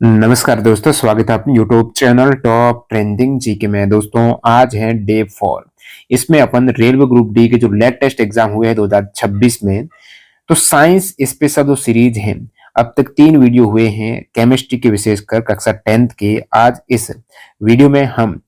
नमस्कार दोस्तों, स्वागत है अपने YouTube channel top trending GK में। दोस्तों आज है डे 4। इसमें अपन रेलवे ग्रुप डी के जो लेटेस्ट एग्जाम हुए हैं 2026 में, तो साइंस स्पेशल जो सीरीज है, अब तक 3 वीडियो हुए हैं केमिस्ट्री के, विशेषकर कक्षा 10th के। आज इस वीडियो में हम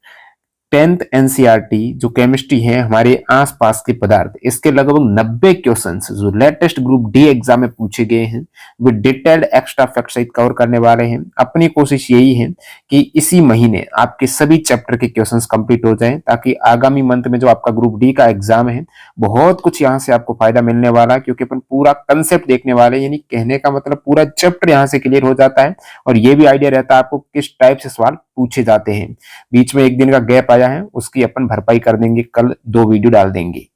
10th एनसीईआरटी जो केमिस्ट्री है, हमारे आसपास के पदार्थ, इसके लगभग 90 क्वेश्चंस जो लेटेस्ट ग्रुप डी एग्जाम में पूछे गए हैं, वो डिटेल्ड एक्स्ट्रा फैक्ट सहित कवर करने वाले हैं। अपनी कोशिश यही है कि इसी महीने आपके सभी चैप्टर के क्वेश्चंस कंप्लीट हो जाएं, ताकि आगामी मंथ में जो आपका ग्रुप डी का एग्जाम है, बहुत कुछ यहाँ से आपको फायदा मिलने वाला है, क्योंकि अपन पूरा कंसेप्ट देखने वाले हैं। यानी कहने का मतलब पूरा चैप्टर यहाँ से क्लियर हो जाता है, और ये भी आइडिया रहता है आपको किस टाइप से सवाल पूछे जाते हैं। बीच में एक दिन का गैप आया है, उसकी अपन भरपाई कर देंगे, कल 2 वीडियो डाल देंगे।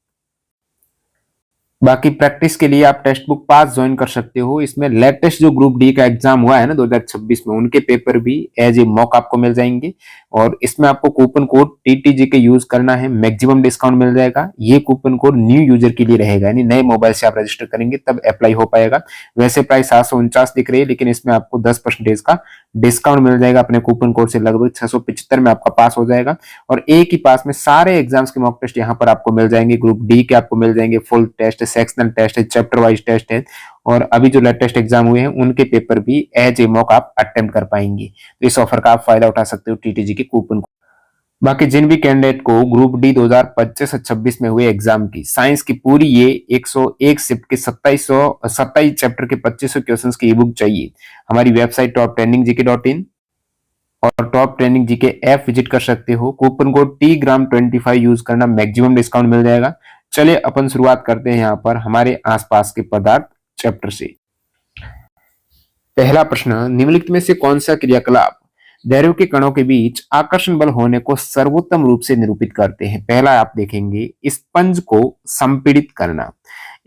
बाकी प्रैक्टिस के लिए आप टेक्स्ट बुक पास ज्वाइन कर सकते हो। इसमें लेटेस्ट जो ग्रुप डी का एग्जाम हुआ है ना 2026 में, उनके पेपर भी एज ए मॉक आपको मिल जाएंगे। और इसमें आपको कूपन कोड टीटीजी के यूज करना है, मैक्सिमम डिस्काउंट मिल जाएगा। ये कूपन कोड न्यू यूजर के लिए रहेगा, यानी नए मोबाइल से आप रजिस्टर करेंगे तब अप्लाई हो पाएगा। वैसे प्राइस 749 दिख रही है, लेकिन इसमें आपको 10% का डिस्काउंट मिल जाएगा अपने कूपन कोड से। लगभग 675 में आपका पास हो जाएगा। और एक ही पास में सारे एग्जाम्स के मॉक टेस्ट यहाँ पर आपको मिल जाएंगे। ग्रुप डी के आपको मिल जाएंगे फुल टेस्ट, सेक्शनल टेस्ट है, चैप्टर वाइज टेस्ट है। और अभी जो लेटेस्ट एग्जाम हुए हैं उनके पेपर भी एज ए मॉक आप अटेम्प्ट कर पाएंगे। तो इस ऑफर का आप फायदा उठा सकते हो टीटीजी के कूपन को। बाकी जिन भी कैंडिडेट को ग्रुप डी 2025-26 में हुए एग्जाम की साइंस की पूरी ये 101 शिफ्ट के 2727 चैप्टर के 2500 क्वेश्चंस की ई बुक चाहिए, हमारी वेबसाइट टॉप ट्रेंडिंग जीके.in और top trending GK app visit कर सकते हो। कूपन कोड TGRAM25 यूज करना, मैक्सिमम डिस्काउंट मिल जाएगा। चलिए अपन शुरुआत करते हैं यहाँ पर हमारे आसपास के पदार्थ चैप्टर से। पहला प्रश्न, निम्नलिखित में से कौन सा क्रियाकलाप दैर्घ्य के कणों के बीच आकर्षण बल होने को सर्वोत्तम रूप से निरूपित करते हैं? पहला आप देखेंगे स्पंज को संपीड़ित करना।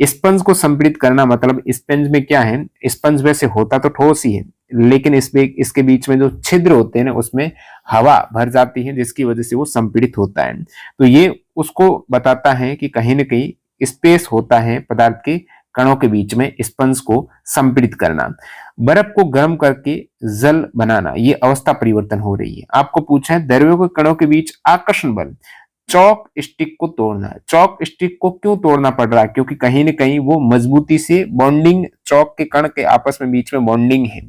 स्पंज को संपीड़ित करना मतलब स्पंज में क्या है, स्पंज वैसे होता तो ठोस ही है, लेकिन इसमें इसके बीच में जो छिद्र होते हैं ना, उसमें हवा भर जाती है, जिसकी वजह से वो संपीड़ित होता है। तो ये उसको बताता है कि कहीं ना कहीं स्पेस होता है पदार्थ के कणों के बीच में, स्पंज को संपीड़ित करना। बर्फ को गर्म करके जल बनाना, ये अवस्था परिवर्तन हो रही है। आपको पूछा है द्रव्यों के कणों के बीच आकर्षण बल, चौक स्टिक को तोड़ना। चौक स्टिक को क्यों तोड़ना पड़ रहा है? क्योंकि कहीं ना कहीं वो मजबूती से बॉन्डिंग, चौक के कण के आपस में बीच में बॉन्डिंग है,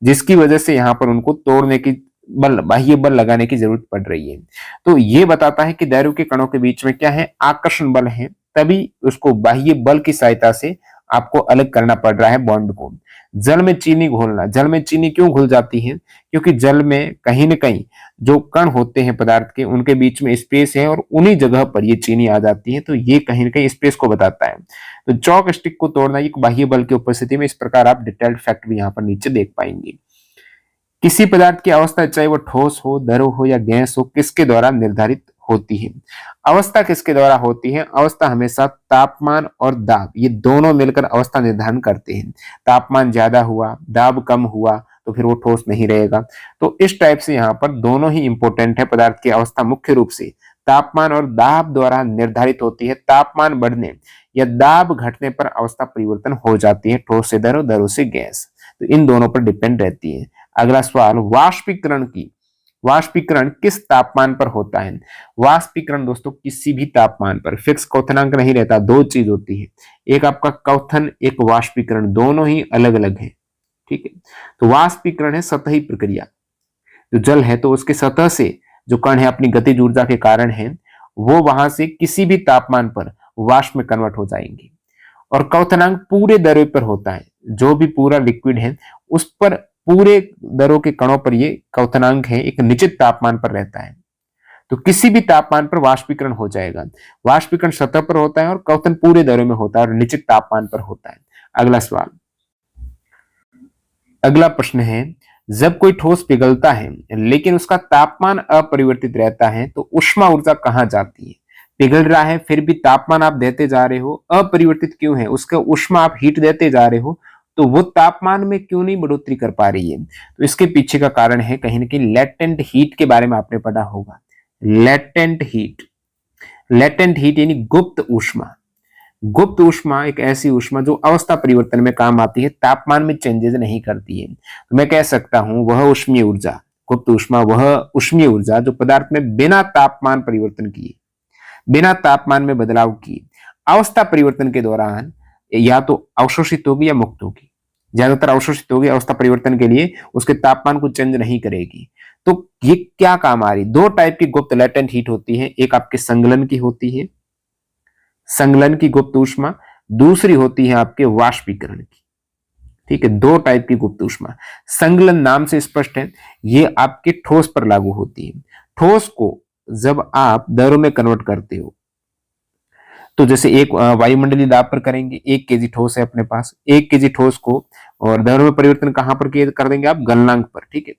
जिसकी वजह से यहाँ पर उनको तोड़ने की बल, बाह्य बल लगाने की जरूरत पड़ रही है। तो ये बताता है कि दैर्घ्य के कणों के बीच में क्या है, आकर्षण बल है, तभी उसको बाह्य बल की सहायता से आपको अलग करना पड़ रहा है बॉन्ड को। जल में चीनी घोलना, जल में चीनी क्यों घुल जाती है? क्योंकि जल में कहीं ना कहीं जो कण होते हैं पदार्थ के, उनके बीच में स्पेस है, और उन्हीं जगह पर ये चीनी आ जाती है। तो ये कहीं ना कहीं स्पेस को बताता है। तो चौक स्टिक को तोड़ना ये बाह्य बल की उपस्थिति में, इस प्रकार आप डिटेल्ड फैक्ट भी यहाँ पर नीचे देख पाएंगे। किसी पदार्थ की अवस्था, चाहे वो ठोस हो, द्रव हो या गैस हो, किसके द्वारा निर्धारित होती है? अवस्था किसके द्वारा होती है? अवस्था हमेशा तापमान और दाब, ये दोनों मिलकर अवस्था निर्धारण करते हैं। तापमान ज्यादा हुआ, दाब कम हुआ, तो फिर वो ठोस नहीं रहेगा। तो इस टाइप से यहाँ पर दोनों ही इंपॉर्टेंट है। पदार्थ की अवस्था मुख्य रूप से तापमान और दाब द्वारा निर्धारित होती है। तापमान बढ़ने या दाब घटने पर अवस्था परिवर्तन हो जाती है, ठोस से द्रव, द्रव से गैस। तो इन दोनों पर डिपेंड रहती है। अगला सवाल, वाष्पीकरण किस तापमान पर होता है? वाष्पीकरण दोस्तों किसी भी तापमान पर, फिक्स क्वथनांक नहीं रहता। 2 चीज होती है, एक आपका क्वथन, एक वाष्पीकरण, दोनों ही अलग अलग है। ठीक है, तो वाष्पीकरण है सतही प्रक्रिया। जो जल है तो उसके सतह से जो कण है अपनी गतिज ऊर्जा के कारण है, वो वहां से किसी भी तापमान पर वाष्प में कन्वर्ट हो जाएंगे। और क्वथनांक पूरे द्रव्य पर होता है, जो भी पूरा लिक्विड है उस पर, पूरे द्रव के कणों पर ये क्वथनांक है, एक निश्चित तापमान पर रहता है। तो किसी भी तापमान पर वाष्पीकरण हो जाएगा। वाष्पीकरण सतह पर होता है और क्वथन पूरे द्रव्य में होता है और निश्चित तापमान पर होता है। अगला सवाल, अगला प्रश्न है, जब कोई ठोस पिघलता है लेकिन उसका तापमान अपरिवर्तित रहता है, तो ऊष्मा ऊर्जा कहाँ जाती है? पिघल रहा है फिर भी तापमान आप देते जा रहे हो, अपरिवर्तित क्यों है? उसका ऊष्मा आप हीट देते जा रहे हो, तो वो तापमान में क्यों नहीं बढ़ोतरी कर पा रही है? तो इसके पीछे का कारण है कहीं ना कहीं लेटेंट हीट के बारे में आपने पढ़ा होगा। लेटेंट हीट, लेटेंट हीट यानी गुप्त ऊष्मा। गुप्त ऊष्मा एक ऐसी ऊष्मा जो अवस्था परिवर्तन में काम आती है, तापमान में चेंजेस नहीं करती है। तो मैं कह सकता हूं वह ऊष्मीय ऊर्जा, गुप्त ऊष्मा वह ऊष्मीय ऊर्जा जो पदार्थ में बिना तापमान परिवर्तन किए, बिना तापमान में बदलाव किए अवस्था परिवर्तन के दौरान या तो अवशोषित होगी या मुक्त होगी। ज्यादातर अवशोषित होगी अवस्था परिवर्तन के लिए, उसके तापमान को चेंज नहीं करेगी। तो ये क्या काम आ रही, दो टाइप की गुप्त लेटेंट हीट होती है, एक आपके संगलन की होती है, संगलन की गुप्त ऊष्मा, दूसरी होती है आपके वाष्पीकरण की। ठीक है, दो टाइप की गुप्त ऊष्मा। संगलन नाम से स्पष्ट है, ये आपके ठोस पर लागू होती है। ठोस को जब आप द्रव में कन्वर्ट करते हो, तो जैसे एक वायुमंडलीय दाब पर करेंगे, 1 केजी ठोस है अपने पास, 1 केजी ठोस को और द्रव में परिवर्तन कहां पर कर देंगे आप, गलनांक पर। ठीक है,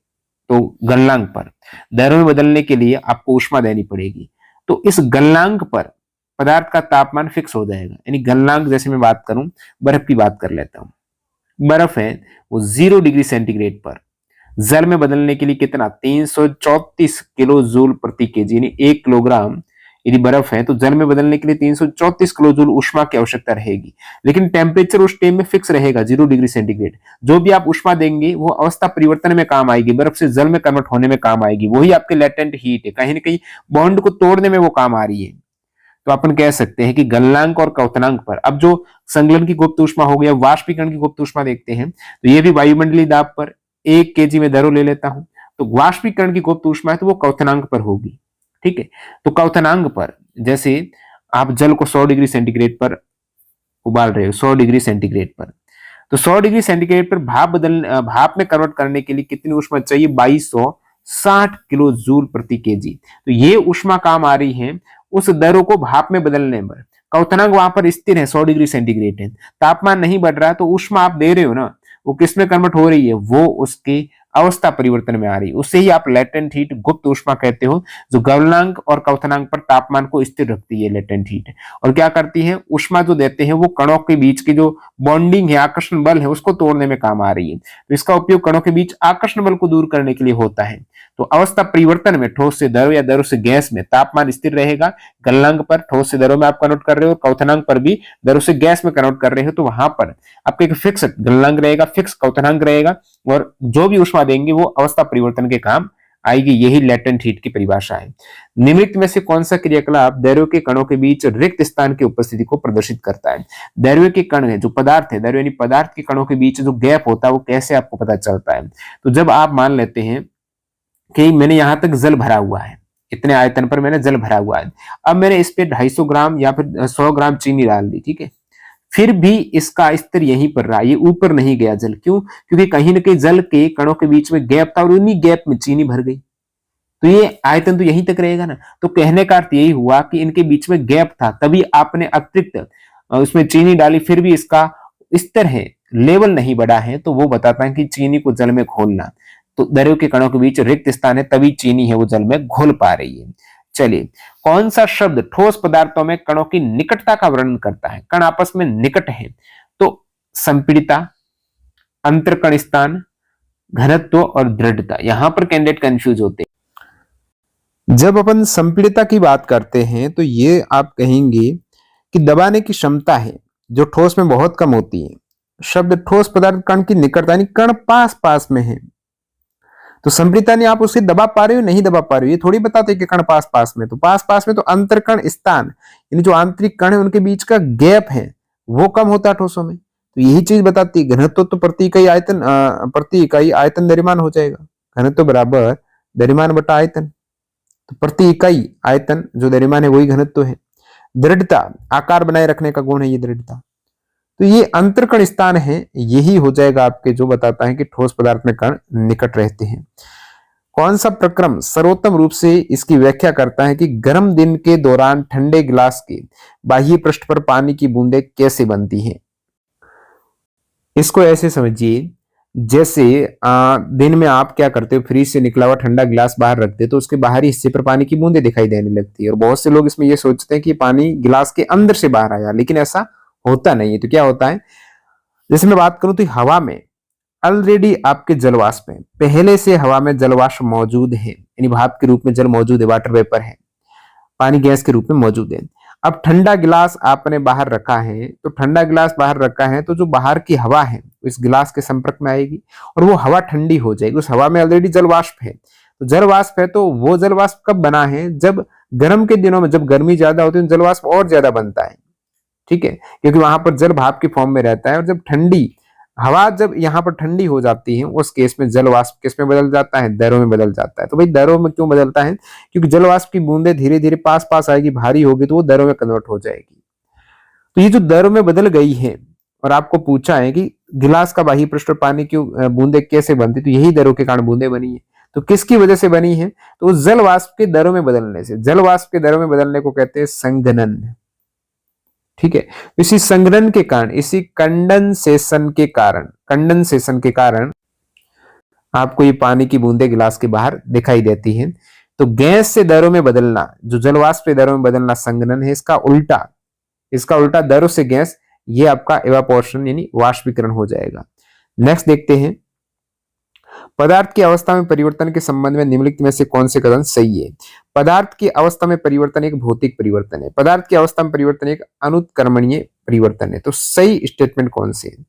तो गलनांक पर द्रव में बदलने के लिए आपको ऊष्मा देनी पड़ेगी। तो इस गलनांक पर पदार्थ का तापमान फिक्स हो जाएगा। यानी गलनांक, जैसे मैं बात करूं, बर्फ की बात कर लेता हूं, बर्फ है वो 0 डिग्री सेंटीग्रेड पर जल में बदलने के लिए कितना, 334 किलो जूल प्रति केजी, यानी 1 किलोग्राम यदि बर्फ है तो जल में बदलने के लिए 334 किलो जूल ऊष्मा की आवश्यकता रहेगी। लेकिन टेम्परेचर उस टाइम में फिक्स रहेगा 0 डिग्री सेंटीग्रेड। जो भी आप ऊष्मा देंगे वो अवस्था परिवर्तन में काम आएगी, बर्फ से जल में कन्वर्ट होने में काम आएगी, वही आपके लेटेंट हीट है, कहीं ना कहीं बॉन्ड को तोड़ने में वो काम आ रही है। तो अपन कह सकते हैं कि गलनांक और क्वथनांक पर, अब जो संगलन की गुप्त ऊष्मा हो गया, वाष्पीकरण की गुप्त ऊष्मा देखते हैं, तो ये भी वायुमंडलीय दाब पर 1 केजी में द्रव ले लेता हूं, तो वाष्पीकरण की गुप्त ऊष्मा है तो वो क्वथनांक पर होगी। ठीक है, तो क्वथनांक पर जैसे आप जल को 100 डिग्री सेंटीग्रेड पर उबाल रहे हो, 100 डिग्री सेंटीग्रेड पर, तो 100 डिग्री सेंटीग्रेड पर भाप में कन्वर्ट करने के लिए कितनी ऊष्मा चाहिए, 2260 किलो जूल प्रति केजी। तो ये ऊष्मा काम आ रही है उस दरों को भाप में बदलने पर। क्वथनांक वहां पर स्थिर है, 100 डिग्री सेंटीग्रेड है, तापमान नहीं बढ़ रहा, तो ऊष्मा आप दे रहे हो ना, वो किस में कन्वर्ट हो रही है, वो उसके अवस्था परिवर्तन में आ रही है। उससे ही आप लेटेंट हीट, गुप्त ऊष्मा कहते हो, जो गलनांक और क्वथनांक पर तापमान को स्थिर रखती है लेटेंट हीट। और क्या करती है, ऊष्मा जो देते हैं वो कणों के बीच की जो बॉन्डिंग है, आकर्षण बल है, उसको तोड़ने में काम आ रही है। तो इसका उपयोग कणों के बीच आकर्षण बल को दूर करने के लिए होता है। तो अवस्था परिवर्तन में ठोस से द्रव या द्रव से गैस में तापमान स्थिर रहेगा। गलनांक पर ठोस से द्रव में आप कन्वर्ट कर रहे हो, क्वथनांक पर भी द्रव से गैस में कन्वर्ट कर रहे हो, तो वहां पर आपका एक फिक्स गलनांक रहेगा, फिक्स क्वथनांक रहेगा, और जो भी ऊष्मा देंगे वो अवस्था परिवर्तन के काम आएगी। यही लेटेंट हीट की परिभाषा है। निम्नलिखित में से कौन सा क्रियाकलाप द्रव्य के कणों के बीच रिक्त स्थान की उपस्थिति को प्रदर्शित करता है। द्रव्य के कण है, जो पदार्थ है, द्रव्य यानी पदार्थ के कणों के बीच जो गैप होता है वो कैसे आपको पता चलता है। तो जब आप मान लेते हैं कि मैंने यहां तक जल भरा हुआ है, इतने आयतन पर मैंने जल भरा हुआ है, अब मैंने इस पे 250 ग्राम या फिर 100 ग्राम चीनी डाल दी, ठीक है, फिर भी इसका स्तर यहीं पर रहा, ये ऊपर नहीं गया जल। क्यों? क्योंकि कहीं ना कहीं जल के कणों के बीच में गैप था और उन्हीं गैप में चीनी भर गई, तो ये आयतन तो यहीं तक रहेगा ना। तो कहने का अर्थ यही हुआ कि इनके बीच में गैप था, तभी आपने अतिरिक्त उसमें चीनी डाली, फिर भी इसका स्तर है, लेवल नहीं बढ़ा है, तो वो बताता है कि चीनी को जल में घोलना। तो द्रव्य के कणों के बीच रिक्त स्थान है, तभी चीनी है वो जल में घोल पा रही है। चलिए, कौन सा शब्द ठोस पदार्थों में कणों की निकटता का वर्णन करता है, कण आपस में निकट है? तो संपीड़िता, अंतरकण स्थान, घनत्व और दृढ़ता। यहां पर कैंडिडेट कंफ्यूज होते हैं। जब अपन संपीड़िता की बात करते हैं तो ये आप कहेंगे कि दबाने की क्षमता है जो ठोस में बहुत कम होती है। शब्द ठोस पदार्थ कण की निकटता, यानी कण पास पास में है, तो संपीड़िता नहीं, आप उसे दबा पा रहे हो नहीं दबा पा रहे हो, ये थोड़ी बताते कि कण पास पास में। तो पास पास में तो अंतरकण स्थान, यानी जो आंतरिक कण है उनके बीच का गैप है वो कम होता है ठोसों में, तो यही चीज बताती है। घनत्व तो प्रति इकाई आयतन द्रव्यमान हो जाएगा, घनत्व बराबर द्रव्यमान बटा आयतन, तो प्रति इकाई आयतन जो द्रव्यमान है वही घनत्व है। दृढ़ता, आकार बनाए रखने का गुण है ये दृढ़ता, तो ये अंतरकण स्थान है, यही हो जाएगा आपके जो बताता है कि ठोस पदार्थ में कण निकट रहते हैं। कौन सा प्रक्रम सर्वोत्तम रूप से इसकी व्याख्या करता है कि गर्म दिन के दौरान ठंडे गिलास के बाह्य पृष्ठ पर पानी की बूंदें कैसे बनती हैं? इसको ऐसे समझिए, जैसे दिन में आप क्या करते हो, फ्रिज से निकला हुआ ठंडा गिलास बाहर रखते तो उसके बाहरी हिस्से पर पानी की बूंदें दिखाई देने लगती है, और बहुत से लोग इसमें ये सोचते हैं कि पानी गिलास के अंदर से बाहर आया, लेकिन ऐसा होता नहीं है। तो क्या होता है, जैसे मैं बात करूं तो हवा में ऑलरेडी आपके जलवाष्प है, पहले से हवा में जलवाष्प मौजूद है, यानी भाप के रूप में जल मौजूद है, वाटर वेपर है, पानी गैस के रूप में मौजूद है। अब ठंडा गिलास आपने बाहर रखा है, तो ठंडा गिलास बाहर रखा है तो जो बाहर की हवा है इस गिलास के संपर्क में आएगी और वो हवा ठंडी हो जाएगी। उस हवा में ऑलरेडी जल वाष्प है, तो जल वाष्प है तो वो जल वाष्प कब बना है, जब गर्म के दिनों में, जब गर्मी ज्यादा होती है जल वाष्प और ज्यादा बनता है, ठीक है, क्योंकि वहां पर जल भाप की फॉर्म में रहता है। और जब ठंडी हवा जब यहाँ पर ठंडी हो जाती है उस केस में जल वाष्प किस में बदल जाता है, दरों में बदल जाता है। तो भाई दरों में क्यों बदलता है, क्योंकि जल वाष्प की बूंदें धीरे धीरे पास पास आएगी, भारी होगी तो वो दरों में कन्वर्ट हो जाएगी। तो ये जो दरों में बदल गई है, और आपको पूछा है कि गिलास का बाह्य पृष्ठ पानी की बूंदे कैसे बनती, तो यही दरों के कारण बूंदे बनी है। तो किसकी वजह से बनी है, तो जल वाष्प के दरों में बदलने से। जल वाष्प के दरों में बदलने को कहते हैं संघनन, ठीक है। इसी संघनन के कारण, इसी कंडेंसेशन के कारण आपको ये पानी की बूंदे गिलास के बाहर दिखाई देती हैं। तो गैस से दरों में बदलना, जो जलवाष्प से दरों में बदलना संघनन है, इसका उल्टा दरों से गैस, ये आपका इवापोरेशन यानी वाष्पीकरण हो जाएगा। नेक्स्ट देखते हैं, पदार्थ की अवस्था में परिवर्तन के संबंध में निम्नलिखित में से कौन से कथन सही है। पदार्थ की अवस्था में परिवर्तन एक भौतिक परिवर्तन है, पदार्थ की अवस्था में परिवर्तन एक अनुत्क्रमणीय परिवर्तन है। तो सही स्टेटमेंट कौन से है,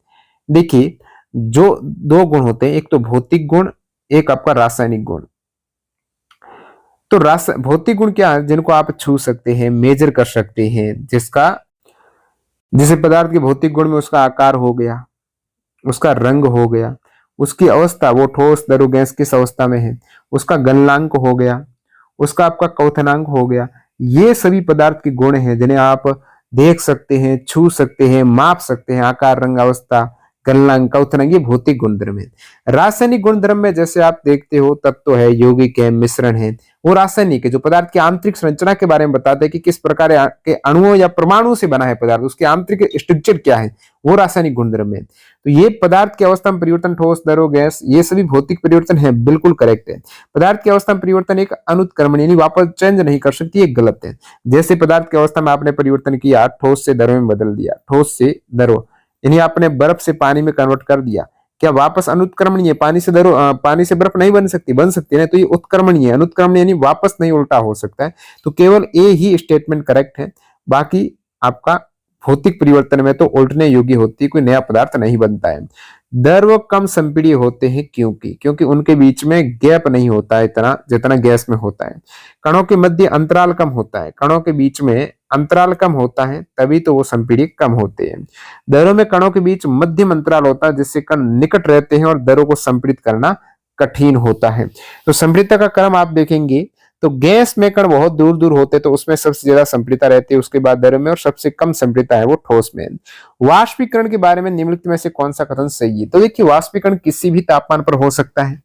देखिए जो दो गुण होते हैं, एक तो भौतिक गुण, एक आपका रासायनिक गुण। तो भौतिक गुण क्या है, जिनको आप छू सकते हैं, मेजर कर सकते हैं, जैसे पदार्थ के भौतिक गुण में उसका आकार हो गया, उसका रंग हो गया, उसकी अवस्था, वो ठोस द्रव गैस किस अवस्था में है, उसका गलनांक हो गया, उसका आपका क्वथनांक हो गया। ये सभी पदार्थ के गुण हैं जिन्हें आप देख सकते हैं, छू सकते हैं, माप सकते हैं। आकार, रंग, अवस्था, गलनांक, क्वथनांक, ये भौतिक गुणधर्म है। रासायनिक गुणधर्म में जैसे आप देखते हो तत्व है, यौगिक है, मिश्रण है, वो रासायनिक है, जो पदार्थ की आंतरिक संरचना के बारे में बताते हैं कि किस प्रकार के अणुओं या परमाणु से बना है पदार्थ, उसके आंतरिक स्ट्रक्चर क्या है, वो रासायनिक गुणधर्म है। तो ये पदार्थ की अवस्था में परिवर्तन, ठोस, द्रव, गैस, ये सभी भौतिक परिवर्तन है, बिल्कुल करेक्ट है। पदार्थ की अवस्था में परिवर्तन एक अनुत्क्रमण यानी वापस चेंज नहीं कर सकती, ये गलत है। जैसे पदार्थ की अवस्था में आपने परिवर्तन किया, ठोस से द्रव में बदल दिया, ठोस से द्रव यानी आपने बर्फ से पानी में कन्वर्ट कर दिया, क्या वापस अनुत्क्रमणीय, पानी से बर्फ नहीं बन सकती, बन सकती है ना, तो ये उत्क्रमणीय, अनुत्क्रमणीय यानी वापस नहीं उल्टा हो सकता है। तो केवल ए ही स्टेटमेंट करेक्ट है, बाकी आपका भौतिक परिवर्तन में तो उल्टने योग्य होती है, कोई नया पदार्थ नहीं बनता है। द्रव कम संपीड़ित होते हैं क्योंकि उनके बीच में गैप नहीं होता है इतना जितना गैस में होता है। कणों के मध्य अंतराल कम होता है, कणों के बीच में अंतराल कम होता है, तभी तो वो संपीड़ित कम होते हैं। द्रव में कणों के बीच मध्यम अंतराल होता है, जिससे कण निकट रहते हैं और द्रव को संपीड़ित करना कठिन होता है। तो संपीड़ितता का क्रम आप देखेंगे तो गैस में कण बहुत दूर दूर होते तो उसमें सबसे ज्यादा संपीड़ितता रहती है, उसके बाद द्रव में, और सबसे कम संपीड़ितता है वो ठोस में। वाष्पीकरण के बारे में निम्नलिखित में से कौन सा कथन सही है, तो देखिए वाष्पीकरण किसी भी तापमान पर हो सकता है,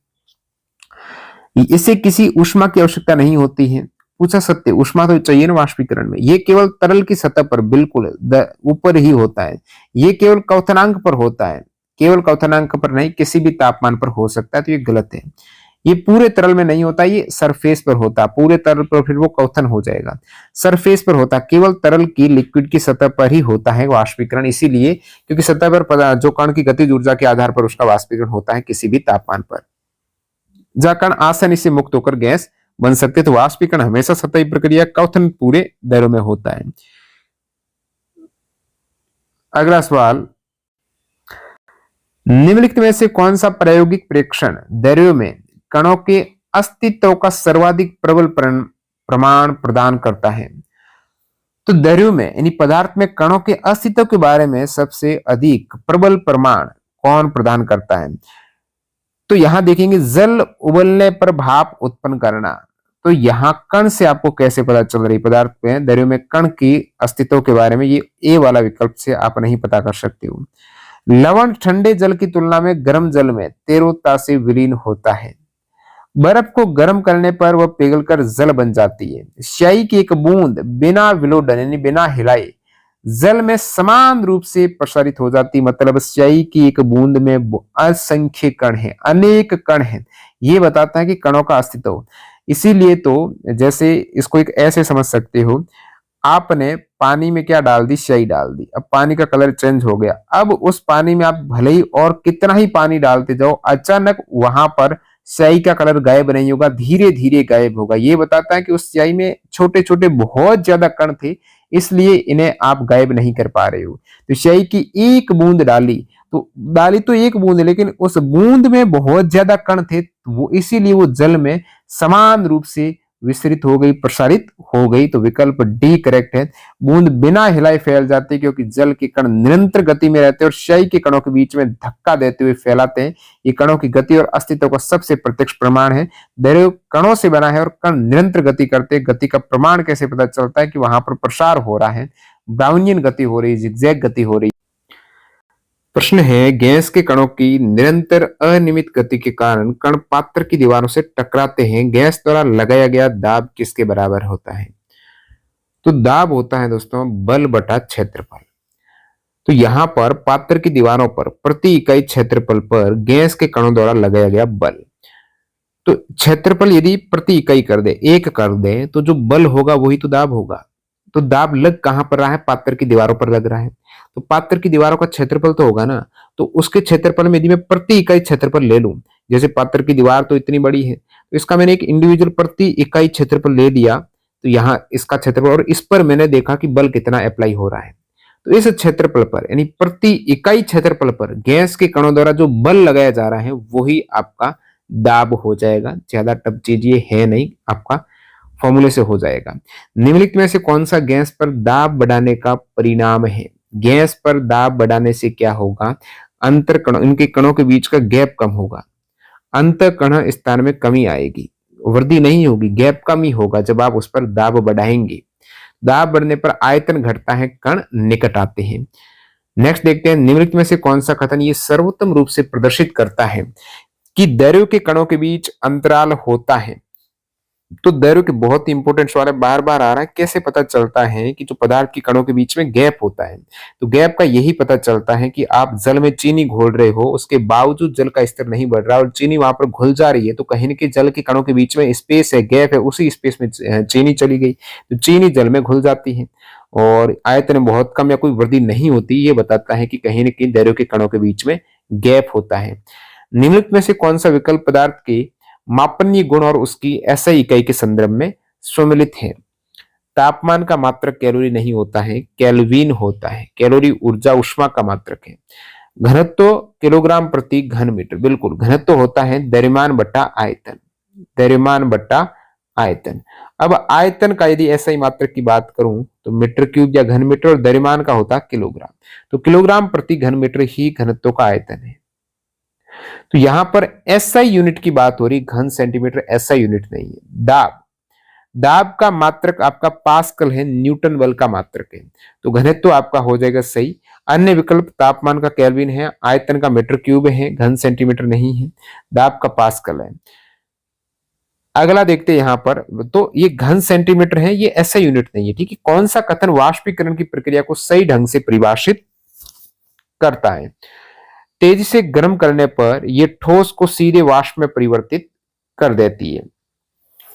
इसे किसी ऊष्मा की आवश्यकता नहीं होती है। पूछा सत्य, ऊष्मा तो चाहिए ना वाष्पीकरण में, ये केवल तरल की सतह पर बिल्कुल ऊपर ही होता है, ये केवल क्वथनांक पर होता है, केवल क्वथनांक पर नहीं, किसी भी तापमान पर हो सकता है, तो ये गलत है। ये पूरे तरल में नहीं होता, ये सरफेस पर होता, पूरे तरल पर फिर वो क्वथन हो जाएगा, सरफेस पर होता, केवल तरल की, लिक्विड की सतह पर ही होता है वाष्पीकरण, इसीलिए क्योंकि सतह पर जो कण की गतिज ऊर्जा के आधार पर उसका वाष्पीकरण होता है किसी भी तापमान पर, जहां कण आसानी से मुक्त होकर गैस बन सकते, तो वाष्पीकरण हमेशा सतही प्रक्रिया, क्वथन पूरे द्रव में होता है। अगला सवाल, निम्नलिखित में से कौन सा प्रायोगिक प्रेक्षण द्रव्य में कणों के अस्तित्व का सर्वाधिक प्रबल प्रमाण प्रदान करता है। तो द्रव्य में यानी पदार्थ में कणों के अस्तित्व के बारे में सबसे अधिक प्रबल प्रमाण कौन प्रदान करता है, तो यहां देखेंगे जल उबलने पर भाप उत्पन्न करना। तो यहां कण से आपको कैसे पता चल रही, पदार्थ में द्रव्य में कण की अस्तित्व के बारे में, ये ए वाला विकल्प से आप नहीं पता कर सकते हो। लवण ठंडे जल की तुलना में गर्म जल में तेरहता से विलीन होता है। बर्फ को गर्म करने पर वह पिघलकर जल बन जाती है। स्याही की एक बूंद बिना विलोडन यानी बिना हिलाए जल में समान रूप से प्रसारित हो जाती, मतलब स्याही की एक बूंद में असंख्य कण है, अनेक कण हैं, ये बताता है कि कणों का अस्तित्व। इसीलिए तो जैसे इसको एक ऐसे समझ सकते हो, आपने पानी में क्या डाल दी, स्याही डाल दी, अब पानी का कलर चेंज हो गया, अब उस पानी में आप भले ही और कितना ही पानी डालते जाओ, अचानक वहां पर स्याही का कलर गायब नहीं होगा, धीरे धीरे गायब होगा। ये बताता है कि उस स्याही में छोटे छोटे बहुत ज्यादा कण थे, इसलिए इन्हें आप गायब नहीं कर पा रहे हो। तो शय की एक बूंद डाली तो एक बूंद है, लेकिन उस बूंद में बहुत ज्यादा कण थे, वो इसीलिए वो जल में समान रूप से विस्तृत हो गई, प्रसारित हो गई। तो विकल्प डी करेक्ट है। बूंद बिना हिलाए फैल जाती है क्योंकि जल के कण निरंतर गति में रहते हैं और क्षय के कणों के बीच में धक्का देते हुए फैलाते हैं। ये कणों की गति और अस्तित्व का सबसे प्रत्यक्ष प्रमाण है। दैर्घ्य कणों से बना है और कण निरंतर गति करते हैं। गति का प्रमाण कैसे पता चलता है कि वहां पर प्रसार हो रहा है, ब्राउनियन गति हो रही है, जिगजैग गति हो रही है। प्रश्न है, गैस के कणों की निरंतर अनियमित गति के कारण कण पात्र की दीवारों से टकराते हैं। गैस द्वारा लगाया गया दाब किसके बराबर होता है? तो दाब होता है दोस्तों बल बटा क्षेत्रफल। तो यहां पर पात्र की दीवारों पर प्रति इकाई क्षेत्रफल पर गैस के कणों द्वारा लगाया गया बल, तो क्षेत्रफल यदि प्रति इकाई कर दे, एक कर दे, तो जो बल होगा वही तो दाब होगा। तो दाब लग कहां पर रहा है? पात्र की दीवारों पर लग रहा है। तो पात्र की दीवारों का क्षेत्रफल तो होगा ना, तो उसके क्षेत्रफल में यदि मैं प्रति इकाई क्षेत्रफल ले लूं, जैसे पात्र की दीवार तो इतनी बड़ी है, तो इसका मैंने एक इंडिविजुअल प्रति इकाई क्षेत्रफल ले लिया, तो यहाँ इसका क्षेत्रफल, और इस पर मैंने देखा कि बल कितना अप्लाई हो रहा है। तो इस क्षेत्रफल पर यानी प्रति इकाई क्षेत्रफल पर गैस के कणों द्वारा जो बल लगाया जा रहा है वही आपका दाब हो जाएगा। ज्यादा टफ चीज ये है नहीं, आपका फॉर्मूले से हो जाएगा। निम्नलिखित में से कौन सा गैस पर दाब बढ़ाने का परिणाम है? गैस पर दाब बढ़ाने से क्या होगा? अंतर कणों, इनके कणों के बीच का गैप कम होगा, अंत कण स्थान में कमी आएगी, वृद्धि नहीं होगी, गैप कम ही होगा जब आप उस पर दाब बढ़ाएंगे। दाब बढ़ने पर आयतन घटता है, कण निकट आते हैं। नेक्स्ट देखते हैं, निम्नलिखित में से कौन सा कथन ये सर्वोत्तम रूप से प्रदर्शित करता है कि दैर्घ्य के कणों के बीच अंतराल होता है? तो दैर्घ्य के बहुत ही इंपॉर्टेंट सवाल है, बार बार आ रहा है। कैसे पता चलता है कि जो पदार्थ के कणों के बीच में गैप होता है? तो गैप का यही पता चलता है कि आप जल में चीनी घोल रहे हो, उसके बावजूद जल का स्तर नहीं बढ़ रहा और चीनी वहां पर घुल जा रही है, तो कहीं ना कहीं जल के कणों के बीच में स्पेस है, गैप है, उसी स्पेस में चीनी चली गई, तो चीनी जल में घुल जाती है और आयतन में बहुत कम या कोई वृद्धि नहीं होती। ये बताता है कि कहीं ना कहीं दैर्घ्य के कणों के बीच में गैप होता है। निम्नलिखित में से कौन सा विकल्प पदार्थ के मापनीय गुण और उसकी एसआई इकाई के संदर्भ में सम्मिलित है? तापमान का मात्रक कैलोरी नहीं होता है, केल्विन होता है। कैलोरी ऊर्जा उष्मा का मात्रक है। घनत्व किलोग्राम प्रति घन मीटर, बिल्कुल घनत्व होता है द्रव्यमान बटा आयतन, द्रव्यमान बटा आयतन। अब आयतन का यदि एसआई मात्रक की बात करूं तो मीटर क्यूब या घन मीटर, और द्रव्यमान का होता है किलोग्राम, तो किलोग्राम प्रति घन मीटर ही घनत्व का आयतन है। तो यहां पर एसआई यूनिट की बात हो रही, घन सेंटीमीटर एसआई यूनिट नहीं है। दाब, दाब का मात्रक आपका पास्कल है, न्यूटन बल का मात्रक है, तो घनत्व आपका हो जाएगा सही। अन्य विकल्प तापमान का केल्विन है, आयतन का मीटर क्यूब है, घन सेंटीमीटर नहीं है, दाब का पास्कल है। अगला देखते हैं यहां पर, तो ये घन सेंटीमीटर है, ये एसआई यूनिट नहीं है, ठीक है। कौन सा कथन वाष्पीकरण की प्रक्रिया को सही ढंग से परिभाषित करता है? तेजी से गर्म करने पर यह ठोस को सीधे वाष्प में परिवर्तित कर देती है।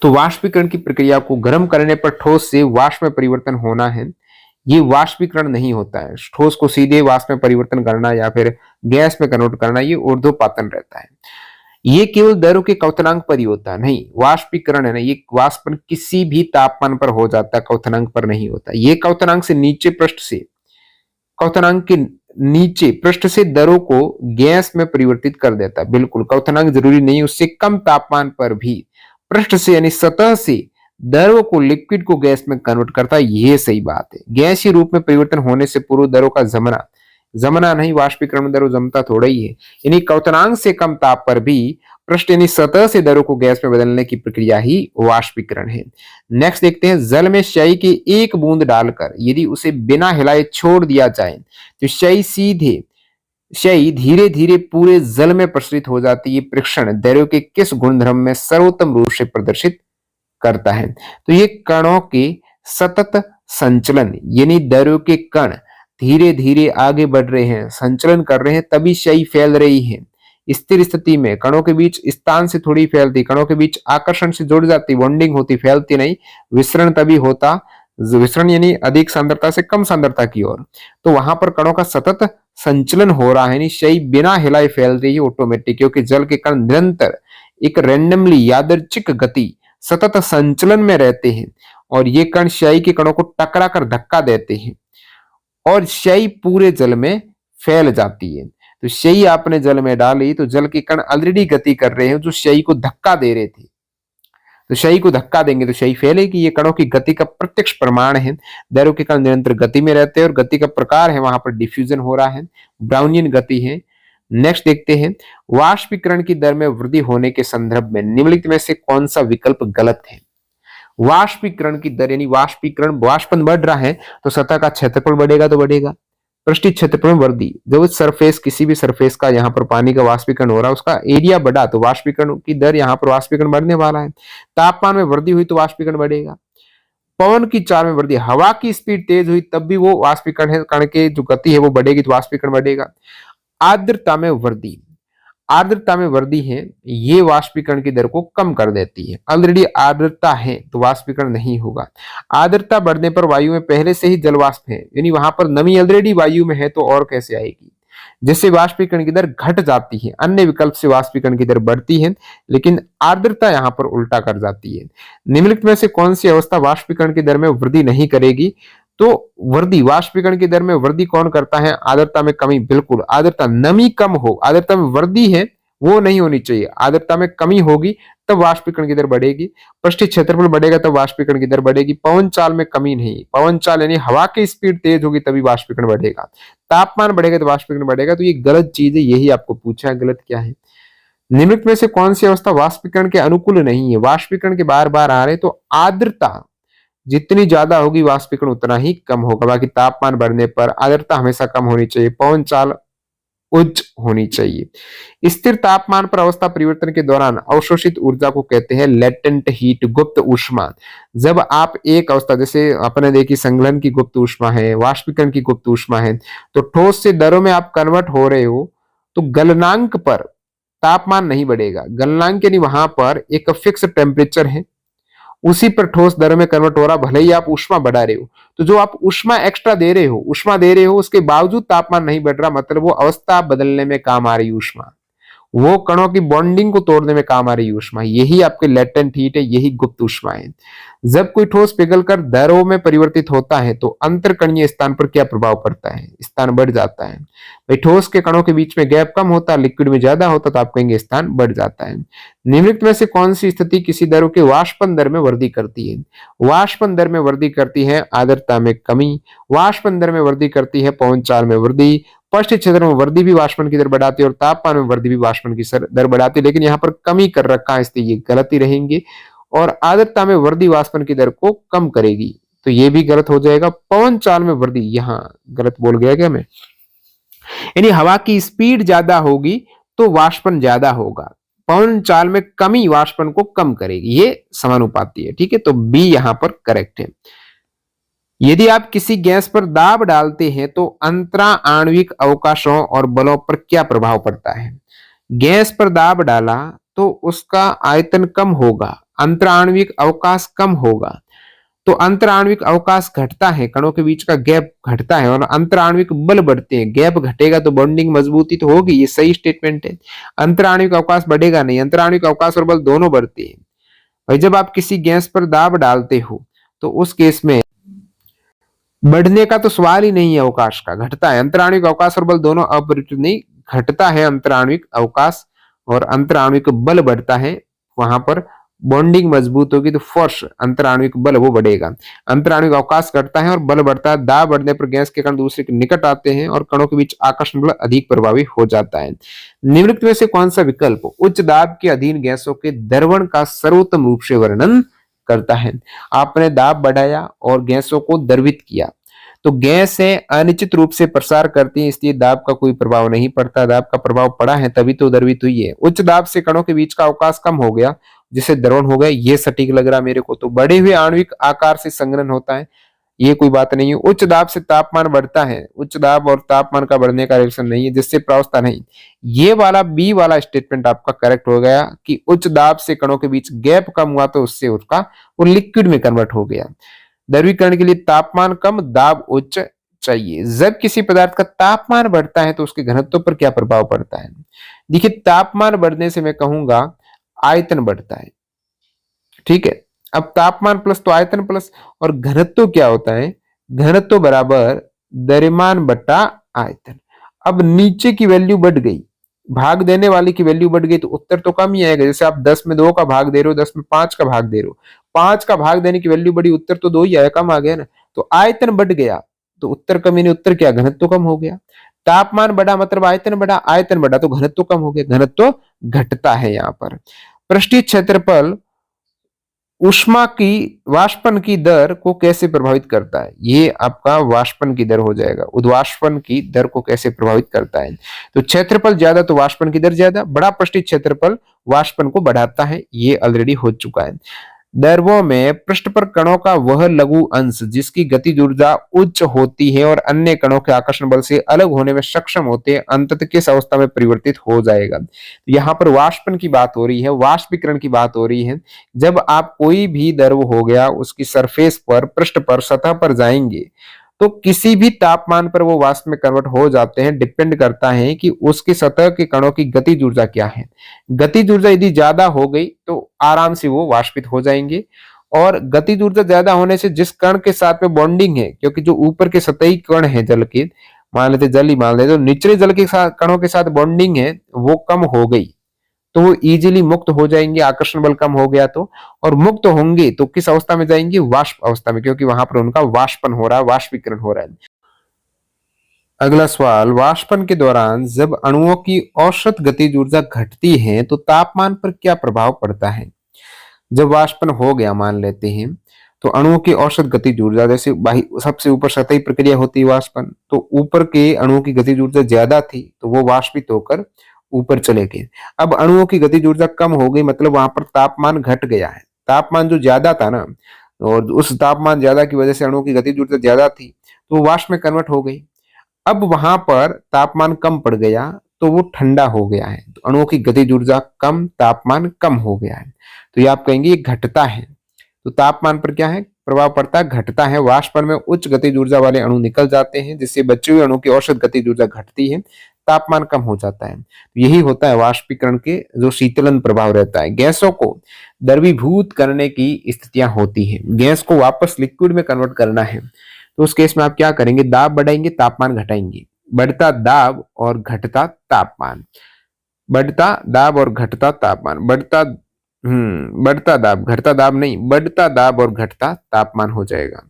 तो वाष्पीकरण की प्रक्रिया को गर्म करने पर ठोस से वाष्प में परिवर्तन होना है, ये वाष्पीकरण नहीं होता है। ठोस को सीधे वाष्प में परिवर्तन करना या फिर गैस में कन्वर्ट करना, ये ऊर्ध्वपातन रहता है। ये केवल दैर्घ्य के क्वथनांक पर ही होता है, नहीं वाष्पीकरण है ना, ये वाष्पन किसी भी तापमान पर हो जाता है, क्वथनांक पर नहीं होता। ये क्वथनांक से नीचे पृष्ठ से, क्वथनांक के नीचे पृष्ठ से दरों को गैस में परिवर्तित कर देता है। बिल्कुल क्वथनांक जरूरी नहीं, उससे कम तापमान पर भी पृष्ठ से यानी सतह से दरों को, लिक्विड को गैस में कन्वर्ट करता है। यह सही बात है। गैसीय रूप में परिवर्तन होने से पूर्व दरों का जमना, जमना नहीं, वाष्पीकरण में दरों जमता थोड़ा ही है। यानी क्वथनांक से कम ताप पर भी पृष्ठ यानी सतह से दरों को गैस में बदलने की प्रक्रिया ही वाष्पीकरण है। नेक्स्ट देखते हैं, जल में शय की एक बूंद डालकर यदि उसे बिना हिलाए छोड़ दिया जाए तो शय धीरे धीरे पूरे जल में प्रसरित हो जाती है। ये परीक्षण दैर्घ्य के किस गुणधर्म में सर्वोत्तम रूप से प्रदर्शित करता है? तो ये कणों के सतत संचलन, यानी दैर्घ्य के कण धीरे धीरे आगे बढ़ रहे हैं, संचलन कर रहे हैं, तभी शय फैल रही है। स्थिर स्थिति में कणों के बीच स्थान से थोड़ी फैलती, कणों के बीच आकर्षण से जुड़ जाती, बॉन्डिंग होती, फैलती नहीं। विसरण तभी होता, विसरण यानी अधिक सांद्रता से कम सांद्रता की ओर, तो वहां पर कणों का सतत संचलन हो रहा है, यानी शय बिना हिलाए फैल रही है ऑटोमेटिक, क्योंकि जल के कण निरंतर एक रैंडमली यादृच्छिक गति सतत संचलन में रहते हैं और ये कण स्याही के कणों को टकरा कर धक्का देते हैं और स्याही पूरे जल में फैल जाती है। तो स्याही आपने जल में डाली तो जल के कण ऑलरेडी गति कर रहे हैं जो स्याही को धक्का दे रहे थे, तो स्याही को धक्का देंगे तो स्याही फैलेगी। ये कणों की गति का प्रत्यक्ष प्रमाण है। दैर्घ्य के कण निरंतर गति में रहते हैं और गति का प्रकार है वहां पर डिफ्यूजन हो रहा है, ब्राउनियन गति है। नेक्स्ट देखते हैं, वाष्पीकरण की दर में वृद्धि होने के संदर्भ में निम्नलिखित में से कौन सा विकल्प गलत है। वाष्पीकरण की दर यानी वाष्पीकरण, वाष्पन बढ़ रहा है तो सतह का क्षेत्रफल बढ़ेगा तो बढ़ेगा। पृष्ठीय क्षेत्रफल में वृद्धि, जब सरफेस किसी भी सरफेस का यहाँ पर पानी का वाष्पीकरण हो रहा है उसका एरिया बढ़ा तो वाष्पीकरण की दर यहाँ पर वाष्पीकरण बढ़ने वाला है। तापमान में वृद्धि हुई तो वाष्पीकरण बढ़ेगा। पवन की चाल में वृद्धि, हवा की स्पीड तेज हुई तब भी वो वाष्पीकरण है, कण के जो गति है वो बढ़ेगी तो वाष्पीकरण बढ़ेगा। आर्द्रता में वृद्धि, आर्द्रता में वृद्धि है ये वाष्पीकरण की दर को कम कर देती है। ऑलरेडी आर्द्रता है तो वाष्पीकरण नहीं होगा। आर्द्रता बढ़ने पर वायु में पहले से ही जल वाष्प है यानी वहां पर नमी ऑलरेडी वायु में है तो और कैसे आएगी, जिससे वाष्पीकरण की दर घट जाती है। अन्य विकल्प से वाष्पीकरण की दर बढ़ती है लेकिन आर्द्रता यहाँ पर उल्टा कर जाती है। निम्नलिखित में से कौन सी अवस्था वाष्पीकरण की दर में वृद्धि नहीं करेगी। तो वृद्धि, वाष्पीकरण की दर में वृद्धि कौन करता है, आर्द्रता में कमी। बिल्कुल, आर्द्रता, नमी कम हो, आर्द्रता में वृद्धि है वो नहीं होनी चाहिए, आर्द्रता में कमी होगी तब वाष्पीकरण की दर बढ़ेगी। पृष्ठीय क्षेत्रफल बढ़ेगा तब वाष्पीकरण की दर बढ़ेगी। पवन चाल में कमी नहीं, पवन चाल यानी हवा की स्पीड तेज होगी तभी वाष्पीकरण बढ़ेगा। तापमान बढ़ेगा तो वाष्पीकरण बढ़ेगा। तो ये गलत चीज है, यही आपको पूछा है, गलत क्या है। निम्नलिखित में से कौन सी अवस्था वाष्पीकरण के अनुकूल नहीं है। वाष्पीकरण के बार बार आ रहे तो आर्द्रता जितनी ज्यादा होगी वाष्पीकरण उतना ही कम होगा। बाकी तापमान बढ़ने पर आर्द्रता हमेशा कम होनी चाहिए, पवन चाल उच्च होनी चाहिए। स्थिर तापमान पर अवस्था परिवर्तन के दौरान अवशोषित ऊर्जा को कहते हैं लेटेंट हीट, गुप्त ऊष्मा। जब आप एक अवस्था, जैसे अपने देखी संघनन की गुप्त ऊष्मा है, वाष्पीकरण की गुप्त ऊष्मा है, तो ठोस से द्रव में आप कन्वर्ट हो रहे हो तो गलनांक पर तापमान नहीं बढ़ेगा। गलनांक यानी वहां पर एक फिक्स टेम्परेचर है, उसी पर ठोस दर में कन्वर्ट हो रहा, भले ही आप ऊष्मा बढ़ा रहे हो। तो जो आप ऊष्मा एक्स्ट्रा दे रहे हो, ऊष्मा दे रहे हो, उसके बावजूद तापमान नहीं बढ़ रहा, मतलब वो अवस्था बदलने में काम आ रही ऊष्मा, वो कणों की बॉन्डिंग को तोड़ने में काम आ रही ऊष्मा, यही आपके लेटेंट हीट है, यही गुप्त ऊष्मा है। जब कोई ठोस पिघलकर द्रव में परिवर्तित होता है तो अंतरकणीय स्थान पर क्या प्रभाव पड़ता है, स्थान बढ़ जाता है। भाई ठोस के कणों के बीच में गैप कम होता, लिक्विड में ज्यादा होता तो आप कहेंगे स्थान बढ़ जाता है। निम्नलिखित में से कौन सी स्थिति किसी द्रव के वाष्पन दर में वृद्धि करती है। वाष्पन दर में वृद्धि करती है आर्द्रता में कमी, वाष्पन दर में वृद्धि करती है पवन चाल में वृद्धि, पृष्ठीय क्षेत्र में वृद्धि भी वाष्पन की दर बढ़ाती है और तापमान में वृद्धि भी वाष्पन की दर बढ़ाती है, लेकिन यहाँ पर कमी कर रखा है इसलिए ये गलत ही रहेंगे। और आर्द्रता में वृद्धि वाष्पन की दर को कम करेगी तो ये भी गलत हो जाएगा। पवन चाल में वृद्धि, यहाँ गलत बोल गया क्या मैं, यानी हवा की स्पीड ज्यादा होगी तो वाष्पन ज्यादा होगा, पवन चाल में कमी वाष्पन को कम करेगी, ये समानुपाती है। ठीक है, तो बी यहां पर करेक्ट है। यदि आप किसी गैस पर दाब डालते हैं तो अंतरा आणविक अवकाशों और बलों पर क्या प्रभाव पड़ता है। गैस पर दाब डाला तो उसका आयतन कम होगा, अंतराण्विक अवकाश कम होगा, तो अंतराण्विक अवकाश घटता है, कणों के बीच का गैप घटता है और अंतराण्विक बल बढ़ते हैं। गैप घटेगा तो बॉन्डिंग मजबूती तो होगी, ये सही स्टेटमेंट है। अंतराण्विक अवकाश बढ़ेगा नहीं, अंतराण्विक अवकाश और बल दोनों बढ़ते हैं। और जब आप किसी गैस पर दाब डालते हो तो उस केस में बढ़ने का तो सवाल ही नहीं है, अवकाश का घटता है। अंतराण्विक अवकाश और बल दोनों अपरिवर्तित नहीं, घटता है अंतराण्विक अवकाश और अंतराण्विक बल बढ़ता है। वहां पर बॉन्डिंग मजबूत होगी तो फोर्स, अंतराण्विक बल वो बढ़ेगा। अंतराण्विक अवकाश घटता है और बल बढ़ता है। दाब बढ़ने पर गैस के कण दूसरे के निकट आते हैं और कणों के बीच आकर्षण बल अधिक प्रभावी हो जाता है। निम्नलिखित में से कौन सा विकल्प उच्च दाब के अधीन गैसों के द्रवण का सर्वोत्तम रूप से वर्णन करता है। आपने दाब बढ़ाया और गैसों को द्रवित किया तो गैसें अनिश्चित रूप से प्रसार करती हैं, इसलिए दाब का कोई प्रभाव नहीं पड़ता। दाब का प्रभाव पड़ा है तभी तो द्रवित हुई है। उच्च दाब से कणों के बीच का अवकाश कम हो गया जिससे द्रवण हो गया, ये सटीक लग रहा मेरे को। तो बढ़े हुए आणविक आकार से संघनन होता है, ये कोई बात नहीं है। उच्च दाब से तापमान बढ़ता है, उच्च दाब और तापमान का बढ़ने का रिलेशन नहीं है, जिससे प्रावस्था नहीं। ये वाला बी वाला स्टेटमेंट आपका करेक्ट हो गया कि उच्च दाब से कणों के बीच गैप कम हुआ तो उससे उसका वो लिक्विड में कन्वर्ट हो गया। द्रवीकरण के लिए तापमान कम, दाब उच्च चाहिए। जब किसी पदार्थ का तापमान बढ़ता है तो उसके घनत्व पर क्या प्रभाव पड़ता है। देखिए तापमान बढ़ने से मैं कहूंगा आयतन बढ़ता है, ठीक है, अब तापमान प्लस तो आयतन प्लस, और घनत्व क्या होता है, घनत्व बराबर द्रव्यमान बटा आयतन। अब नीचे की वैल्यू बढ़ गई, भाग देने वाली की वैल्यू बढ़ गई तो उत्तर तो कम ही आएगा। जैसे आप 10 में 2 का भाग दे रहे हो, 10 में 5 का भाग दे रहे हो, 5 का भाग देने की वैल्यू बढ़ी, उत्तर तो 2 ही आया, कम आ गया ना। तो आयतन बढ़ गया तो उत्तर कम, यानी उत्तर क्या, घनत्व कम हो गया। तापमान बढ़ा मतलब आयतन बढ़ा, आयतन बढ़ा तो घनत्व कम हो गया, घनत्व घटता है यहाँ पर। पृष्ठीय क्षेत्रफल ऊष्मा की वाष्पन की दर को कैसे प्रभावित करता है, ये आपका वाष्पन की दर हो जाएगा। उद्वाष्पन की दर को कैसे प्रभावित करता है, तो क्षेत्रफल ज्यादा तो वाष्पन की दर ज्यादा, बड़ा पृष्ठीय क्षेत्रफल वाष्पन को बढ़ाता है, ये ऑलरेडी हो चुका है। द्रवों में पृष्ठ पर कणों का वह लघु अंश जिसकी गतिज ऊर्जा उच्च होती है और अन्य कणों के आकर्षण बल से अलग होने में सक्षम होते हैं, अंततः किस अवस्था में परिवर्तित हो जाएगा। यहाँ पर वाष्पन की बात हो रही है, वाष्पीकरण की बात हो रही है। जब आप कोई भी द्रव हो गया उसकी सरफेस पर, पृष्ठ पर, सतह पर जाएंगे तो किसी भी तापमान पर वो वाष्प में कन्वर्ट हो जाते हैं। डिपेंड करता है कि उसकी सतह के कणों की गतिज ऊर्जा क्या है। गतिज ऊर्जा यदि ज्यादा हो गई तो आराम से वो वाष्पित हो जाएंगे, और गतिज ऊर्जा ज्यादा होने से जिस कण के साथ में बॉन्डिंग है, क्योंकि जो ऊपर के सतही कण है जल के, मान लेते जल ही मान लेते, तो निचले जल के साथ कणों के साथ बॉन्डिंग है वो कम हो गई तो वो इजीली मुक्त हो जाएंगे, आकर्षण बल कम हो गया तो। और मुक्त होंगे तो किस अवस्था में जाएंगे, वाष्प अवस्था में, क्योंकि वहां पर उनका वाष्पन हो रहा है, वाष्पीकरण हो रहा है। अगला सवाल, वाष्पन के दौरान जब अणुओं की औसत गतिज ऊर्जा घटती है तो तापमान पर क्या प्रभाव पड़ता है। जब वाष्पन हो गया मान लेते हैं तो अणुओं की औसत गतिज ऊर्जा, जैसे सबसे ऊपर सतही प्रक्रिया होती है वाष्पन, तो ऊपर के अणुओं की गतिज ऊर्जा ज्यादा थी तो वो वाष्पित होकर ऊपर चले गए। अब अणुओं की गतिज ऊर्जा कम हो गई मतलब वहां पर तापमान घट गया है। तापमान जो ज्यादा था ना, और उस तापमान ज्यादा की वजह से अणुओं की गतिज ऊर्जा ज्यादा थी तो वाष्प में कन्वर्ट हो गई। अब वहां पर तापमान कम पड़ गया तो वो ठंडा हो गया है, तो अणुओं की गतिज ऊर्जा कम, तापमान कम हो गया है, तो ये आप कहेंगे ये घटता है। तो तापमान पर क्या है प्रभाव पड़ता है, घटता है। वाष्पन में उच्च गतिज ऊर्जा वाले अणु निकल जाते हैं जिससे बचे हुए अणु की औसत गतिज ऊर्जा घटती है, तापमान कम हो जाता है। यही होता है वाष्पीकरण के जो शीतलन प्रभाव रहता है। गैसों को द्रवीभूत करने की स्थितियां होती है, गैस को वापस लिक्विड में कन्वर्ट करना है तो उस केस में आप क्या करेंगे, दाब बढ़ाएंगे, तापमान घटाएंगे। बढ़ता दाब और घटता तापमान, बढ़ता दाब और घटता तापमान, बढ़ता दाब, घटता दाब नहीं, बढ़ता दाब और घटता तापमान हो जाएगा।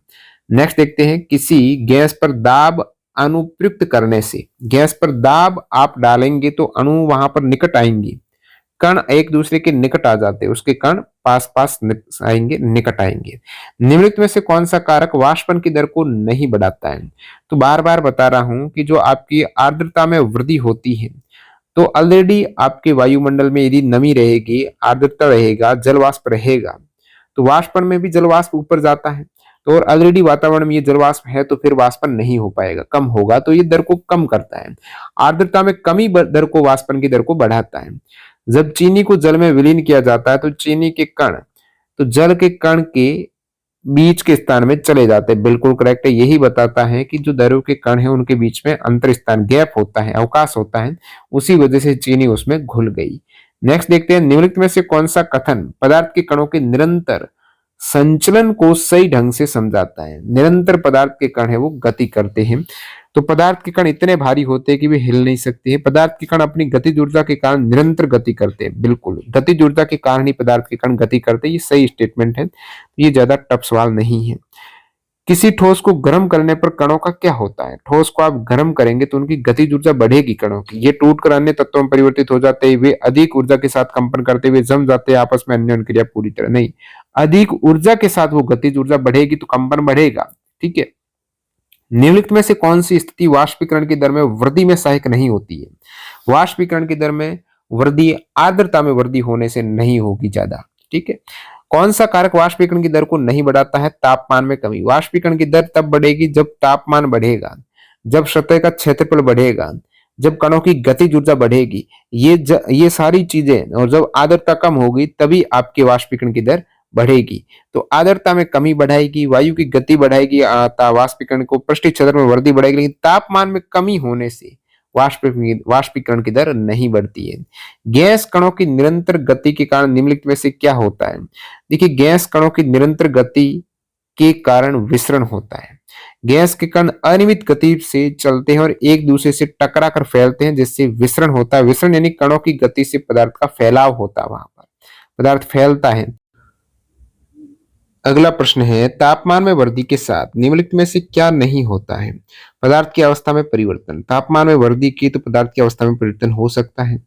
नेक्स्ट देखते हैं, किसी गैस पर दाब अनुप्रयुक्त करने से, गैस पर दाब आप डालेंगे तो अणु वहां पर निकट आएंगे, कण एक दूसरे के निकट आ जाते हैं, उसके कण पास पास आएंगे, निकट आएंगे। निम्नलिखित में से कौन सा कारक वाष्पन की दर को नहीं बढ़ाता है। तो बार बार बता रहा हूं कि जो आपकी आर्द्रता में वृद्धि होती है तो ऑलरेडी आपके वायुमंडल में यदि नमी रहेगी, आर्द्रता रहेगा, जलवाष्प रहेगा, तो वाष्पन में भी जलवाष्प ऊपर जाता है। तो और ऑलरेडी वातावरण में ये जलवाष्प है तो फिर वाष्पन नहीं हो पाएगा, कम होगा, तो ये दर को कम करता है। आर्द्रता में कमी दर को, वाष्पन की दर को बढ़ाता है। जब चीनी को जल में विलीन किया जाता है तो चीनी के कण तो जल के कण के बीच के स्थान में चले जाते हैं, बिल्कुल करेक्ट है। यही बताता है कि जो द्रव के कण है उनके बीच में अंतर स्थान, गैप होता है, अवकाश होता है, उसी वजह से चीनी उसमें घुल गई। नेक्स्ट देखते हैं, निम्नलिखित में से कौन सा कथन पदार्थ के कणों के निरंतर संचलन को सही ढंग से समझाता है। निरंतर पदार्थ के कण है वो गति करते हैं, तो पदार्थ के कण इतने भारी होते हैं कि वे हिल नहीं सकते हैं। पदार्थ के कण अपनी गतिज ऊर्जा के कारण निरंतर गति करते हैं, बिल्कुल गतिज ऊर्जा के कारण ही पदार्थ के कण गति करते हैं, ये सही स्टेटमेंट है, ये ज्यादा टफ सवाल नहीं है। किसी ठोस को गर्म करने पर कणों का क्या होता है। ठोस को आप गर्म करेंगे तो उनकी गतिज ऊर्जा बढ़ेगी कणों की, ये टूटकर अन्य तत्वों में परिवर्तित हो जाते हैं, वे अधिक ऊर्जा के साथ कंपन करते हुए जम जाते हैं आपस में, अन्योन्य क्रिया पूरी तरह नहीं, अधिक ऊर्जा के साथ वो गतिज ऊर्जा बढ़ेगी तो कंपन बढ़ेगा, ठीक है। निम्नलिखित में से कौन सी स्थिति वाष्पीकरण की दर में वृद्धि में सहायक नहीं होती है। वाष्पीकरण की दर में वृद्धि आर्द्रता में वृद्धि होने से नहीं होगी ज्यादा, ठीक है। कौन सा कारक वाष्पीकरण की दर को नहीं बढ़ाता है, तापमान में कमी। वाष्पीकरण की दर तब बढ़ेगी जब तापमान बढ़ेगा, जब सतह का क्षेत्रफल बढ़ेगा, जब कणों की गतिज ऊर्जा बढ़ेगी, ये सारी चीजें, और जब आर्द्रता कम होगी तभी आपके वाष्पीकरण की दर बढ़ेगी। तो आर्द्रता में कमी बढ़ाएगी, वायु की गति बढ़ाएगी, वाष्पीकरण को, पृष्ठीय क्षेत्र में वृद्धि बढ़ाएगी, लेकिन तापमान में कमी होने से वाष्पीकरण की दर नहीं बढ़ती है। गैस कणों की निरंतर गति के कारण निम्नलिखित में से क्या होता है? देखिए, गैस कणों की निरंतर गति के कारण विसरण होता है। गैस के कण अनियमित गति से चलते हैं और एक दूसरे से टकरा कर फैलते हैं, जिससे विसरण होता है। विसरण यानी कणों की गति से पदार्थ का फैलाव होता है, वहां पर पदार्थ फैलता है। अगला प्रश्न है, तापमान में वृद्धि के साथ निम्नलिखित में से क्या नहीं होता है? पदार्थ की अवस्था में परिवर्तन। तापमान में वृद्धि की तो पदार्थ की अवस्था में परिवर्तन हो सकता है।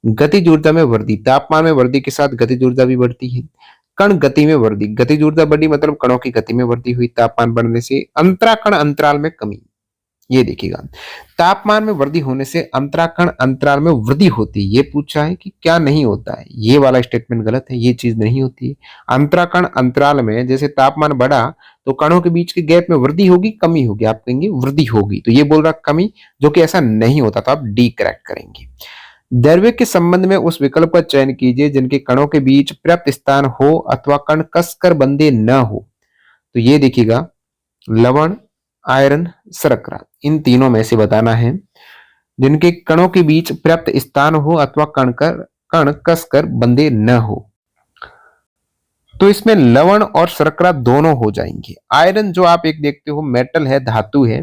गतिज ऊर्जा में वृद्धि। तापमान में वृद्धि के साथ गतिज ऊर्जा भी बढ़ती है। कण गति में वृद्धि। गतिज ऊर्जा बढ़ी मतलब कणों की गति में वृद्धि हुई तापमान बढ़ने से। अंतराकण अंतराल में कमी। ये देखिएगा, तापमान में वृद्धि होने से अंतराकण अंतराल में वृद्धि होती है। ये पूछा है कि क्या नहीं होता है, ये वाला स्टेटमेंट गलत है, ये चीज नहीं होती है। अंतराकण अंतराल में जैसे तापमान बढ़ा तो कणों के बीच के गैप में वृद्धि होगी कमी होगी? आप कहेंगे वृद्धि होगी, तो ये बोल रहा कमी, जो कि ऐसा नहीं होता, तो आप डी करेक्ट करेंगे। द्रव्य के संबंध में उस विकल्प का चयन कीजिए जिनके कणों के बीच पर्याप्त स्थान हो अथवा कण कसकर बंधे न हो। तो ये देखिएगा, लवण, आयरन, शर्करा, इन तीनों में से बताना है जिनके कणों के बीच पर्याप्त स्थान हो अथवा कण कसकर बंधे न हो। तो इसमें लवण और शर्करा दोनों हो जाएंगे। आयरन जो आप एक देखते हो मेटल है, धातु है,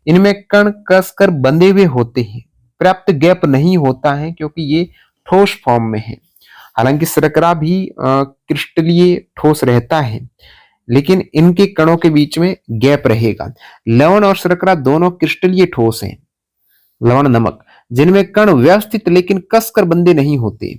इनमें कण कसकर बंधे हुए होते हैं, पर्याप्त गैप नहीं होता है क्योंकि ये ठोस फॉर्म में है। हालांकि शर्करा भी क्रिस्टलीय ठोस रहता है, लेकिन इनके कणों के बीच में गैप रहेगा। लवण और शर्करा दोनों क्रिस्टलीय ठोस हैं, लवण नमक, जिनमें कण व्यवस्थित लेकिन कसकर बंधे नहीं होते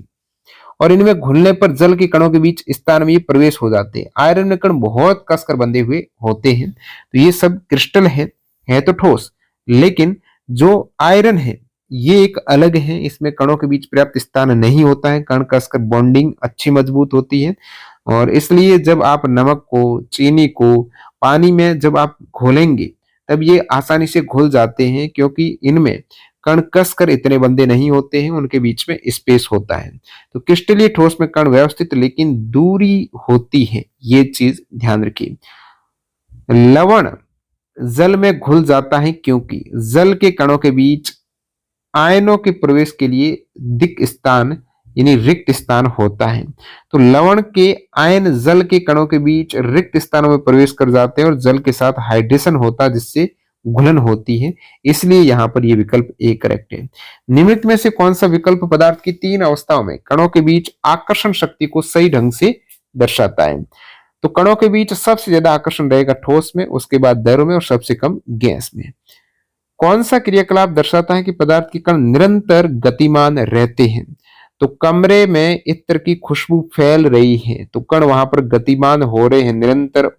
और इनमें घुलने पर जल के कणों के बीच स्थान में प्रवेश हो जाते हैं। आयरन में कण बहुत कसकर बंधे हुए होते हैं। तो ये सब क्रिस्टल है तो ठोस, लेकिन जो आयरन है ये एक अलग है, इसमें कणों के बीच पर्याप्त स्थान नहीं होता है, कण कसकर बॉन्डिंग अच्छी मजबूत होती है और इसलिए जब आप नमक को, चीनी को पानी में जब आप घोलेंगे तब ये आसानी से घुल जाते हैं क्योंकि इनमें कण कसकर इतने बंधे नहीं होते हैं, उनके बीच में स्पेस होता है। तो क्रिस्टलीय ठोस में कण व्यवस्थित लेकिन दूरी होती है, ये चीज ध्यान रखिए। लवण जल में घुल जाता है क्योंकि जल के कणों के बीच आयनों के प्रवेश के लिए दिक् स्थान यानी रिक्त स्थान होता है। तो लवण के आयन जल के कणों के बीच रिक्त स्थानों में प्रवेश कर जाते हैं और जल के साथ हाइड्रेशन होता है जिससे घुलन होती है, इसलिए यहां पर यह विकल्प ए करेक्ट है। निम्नलिखित में से कौन सा विकल्प पदार्थ की तीन अवस्थाओं में कणों के बीच आकर्षण शक्ति को सही ढंग से दर्शाता है? तो कणों के बीच सबसे ज्यादा आकर्षण रहेगा ठोस में, उसके बाद द्रव में और सबसे कम गैस में। कौन सा क्रियाकलाप दर्शाता है कि पदार्थ के कण निरंतर गतिमान रहते हैं? तो कमरे में इत्र की खुशबू फैल रही है तो कण वहां पर गतिमान हो रहे हैं, निरंतर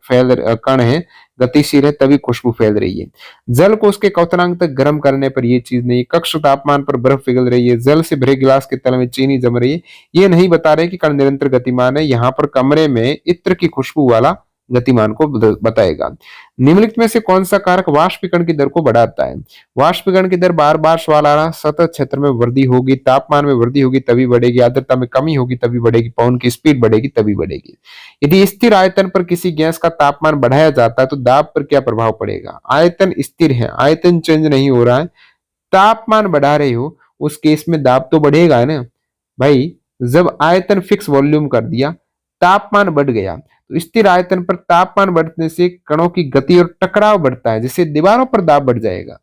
कण है, गतिशील है, तभी खुशबू फैल रही है। जल को उसके क्वथनांक तक गर्म करने पर यह चीज नहीं। कक्ष तापमान पर बर्फ पिघल रही है, जल से भरे गिलास के तल में चीनी जम रही है, ये नहीं बता रहे कि कण निरंतर गतिमान है। यहाँ पर कमरे में इत्र की खुशबू वाला गतिमान को बताएगा। निम्नलिखित में से कौन सा कारक वाष्पीकरण की दर को बढ़ाता है? वाष्पीकरण की दर बार बार सवाल आ रहा, सतह क्षेत्र में वृद्धि होगी, तापमान में वृद्धि होगी तभी बढ़ेगी, आर्द्रता में कमी होगी तभी बढ़ेगी, पवन की स्पीड बढ़ेगी तभी बढ़ेगी। यदि स्थिर आयतन पर किसी गैस का तापमान बढ़ाया जाता है तो दाब पर क्या प्रभाव पड़ेगा? आयतन स्थिर है, आयतन चेंज नहीं हो रहा है, तापमान बढ़ा रहे हो, उस केस में दाब तो बढ़ेगा है ना भाई। जब आयतन फिक्स वॉल्यूम कर दिया, तापमान बढ़ गया, तो स्थिर आयतन पर तापमान बढ़ने से कणों की गति और टकराव बढ़ता है, जिससे दीवारों पर दाब बढ़ जाएगा।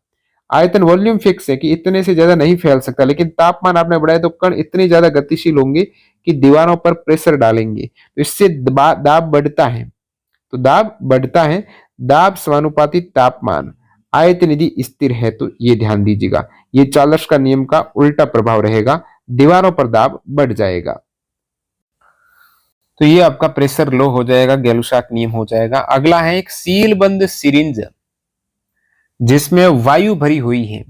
आयतन वॉल्यूम फिक्स है कि इतने से ज्यादा नहीं फैल सकता, लेकिन तापमान आपने बढ़ाया तो कण इतने ज्यादा गतिशील होंगे कि दीवारों पर प्रेशर डालेंगे, तो इससे दाब बढ़ता है। तो दाब बढ़ता है, दाब समानुपाती तापमान, आयतन यदि स्थिर है तो ये ध्यान दीजिएगा, ये चार्ल्स का नियम का उल्टा प्रभाव रहेगा, दीवारों पर दाब बढ़ जाएगा। तो ये आपका प्रेशर लो हो जाएगा, गैलुसाक नियम हो जाएगा। अगला है एक सीलबंद सिरिंज जिसमें वायु भरी हुई है,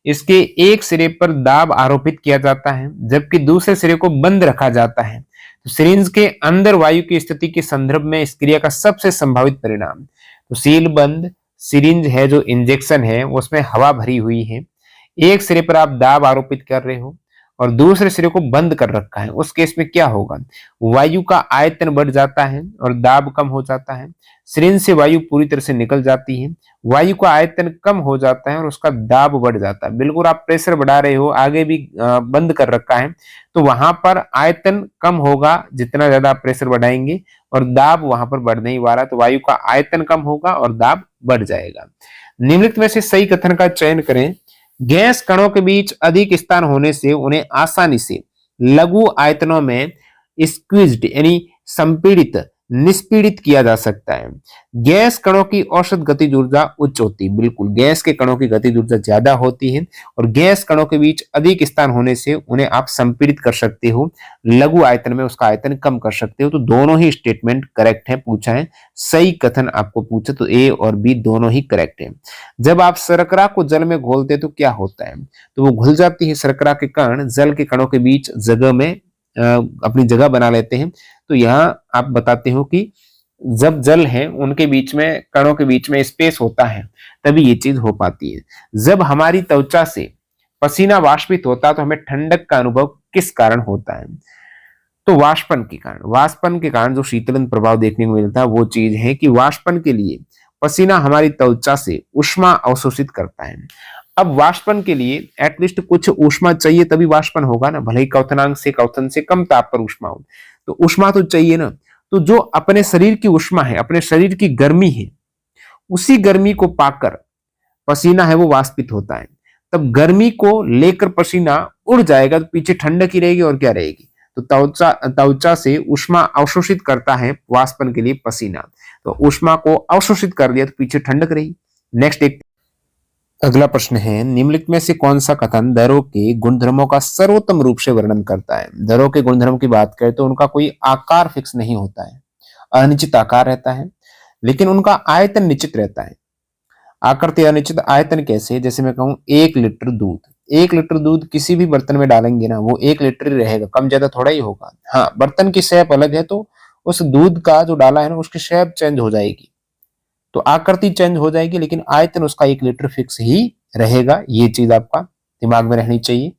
इसके एक सिरे पर दाब आरोपित किया जाता है जबकि दूसरे सिरे को बंद रखा जाता है। तो सिरिंज के अंदर वायु की स्थिति के संदर्भ में इस क्रिया का सबसे संभावित परिणाम। तो सीलबंद सिरिंज है, जो इंजेक्शन है उसमें हवा भरी हुई है, एक सिरे पर आप दाब आरोपित कर रहे हो और दूसरे सिरे को बंद कर रखा है, उस केस में क्या होगा? वायु का आयतन बढ़ जाता है और दाब कम हो जाता है। सिरिंज से वायु पूरी तरह से निकल जाती है, वायु का आयतन कम हो जाता है और उसका दाब बढ़ जाता है। बिल्कुल आप प्रेशर बढ़ा रहे हो, आगे भी बंद कर रखा है, तो वहां पर आयतन कम होगा जितना ज्यादा आप प्रेशर बढ़ाएंगे, और दाब वहां पर बढ़ नहीं पा रहा, तो वायु का आयतन कम होगा और दाब बढ़ जाएगा। निम्नलिखित में से सही कथन का चयन करें। गैस कणों के बीच अधिक स्थान होने से उन्हें आसानी से लघु आयतनों में स्क्वीज्ड यानी संपीड़ित निष्पीड़ित किया जा सकता है। गैस कणों की औसत गतिज ऊर्जा उच्च होती है। बिल्कुल, गैस के कणों की गतिज ऊर्जा ज्यादा होती है और गैस कणों के बीच अधिक स्थान होने से उन्हें आप संपीड़ित कर सकते हो, लघु आयतन में उसका आयतन कम कर सकते हो। तो दोनों ही स्टेटमेंट करेक्ट है, पूछा है सही कथन आपको पूछे तो ए और बी दोनों ही करेक्ट है। जब आप शर्करा को जल में घोलते तो क्या होता है? तो वो घुल जाती है, शर्करा के कण जल के कणों के बीच जगह में अपनी जगह बना लेते हैं। तो यहाँ आप बताते हो कि जब जल है उनके बीच में, कणों के बीच में स्पेस होता है, तभी ये चीज हो पाती है। जब हमारी त्वचा से पसीना वाष्पित होता है तो हमें ठंडक का अनुभव किस कारण होता है? तो वाष्पन के कारण। वाष्पन के कारण जो शीतलन प्रभाव देखने को मिलता है वो चीज है कि वाष्पन के लिए पसीना हमारी त्वचा से ऊष्मा अवशोषित करता है। अब वाष्पन के लिए एटलीस्ट कुछ ऊष्मा चाहिए तभी वाष्पन होगा ना, भले ही क्वथनांक से क्वथन से कम ताप पर ऊष्मा हो, तो ऊष्मा तो चाहिए ना। तो जो अपने शरीर की ऊष्मा है, अपने शरीर की गर्मी है, उसी गर्मी को पाकर पसीना है वो वाष्पित होता है। तब गर्मी को लेकर पसीना उड़ जाएगा तो पीछे ठंडक ही रहेगी और क्या रहेगी? तो त्वचा से ऊष्मा अवशोषित करता है वाष्पन के लिए पसीना, तो ऊष्मा को अवशोषित कर दिया तो पीछे ठंडक रही। नेक्स्ट एक अगला प्रश्न है, निम्नलिखित में से कौन सा कथन दरों के गुणधर्मों का सर्वोत्तम रूप से वर्णन करता है? दरों के गुणधर्म की बात करें तो उनका कोई आकार फिक्स नहीं होता है, अनिश्चित आकार रहता है, लेकिन उनका आयतन निश्चित रहता है। आकृति अनिश्चित, आयतन कैसे? जैसे मैं कहूं 1 लीटर दूध, 1 लीटर दूध किसी भी बर्तन में डालेंगे ना वो 1 लीटर ही रहेगा, कम ज्यादा थोड़ा ही होगा। हाँ, बर्तन की शेप अलग है तो उस दूध का जो डाला है ना उसकी शेप चेंज हो जाएगी, तो आकृति चेंज हो जाएगी, लेकिन आयतन उसका 1 लीटर फिक्स ही रहेगा। ये चीज आपका दिमाग में रहनी चाहिए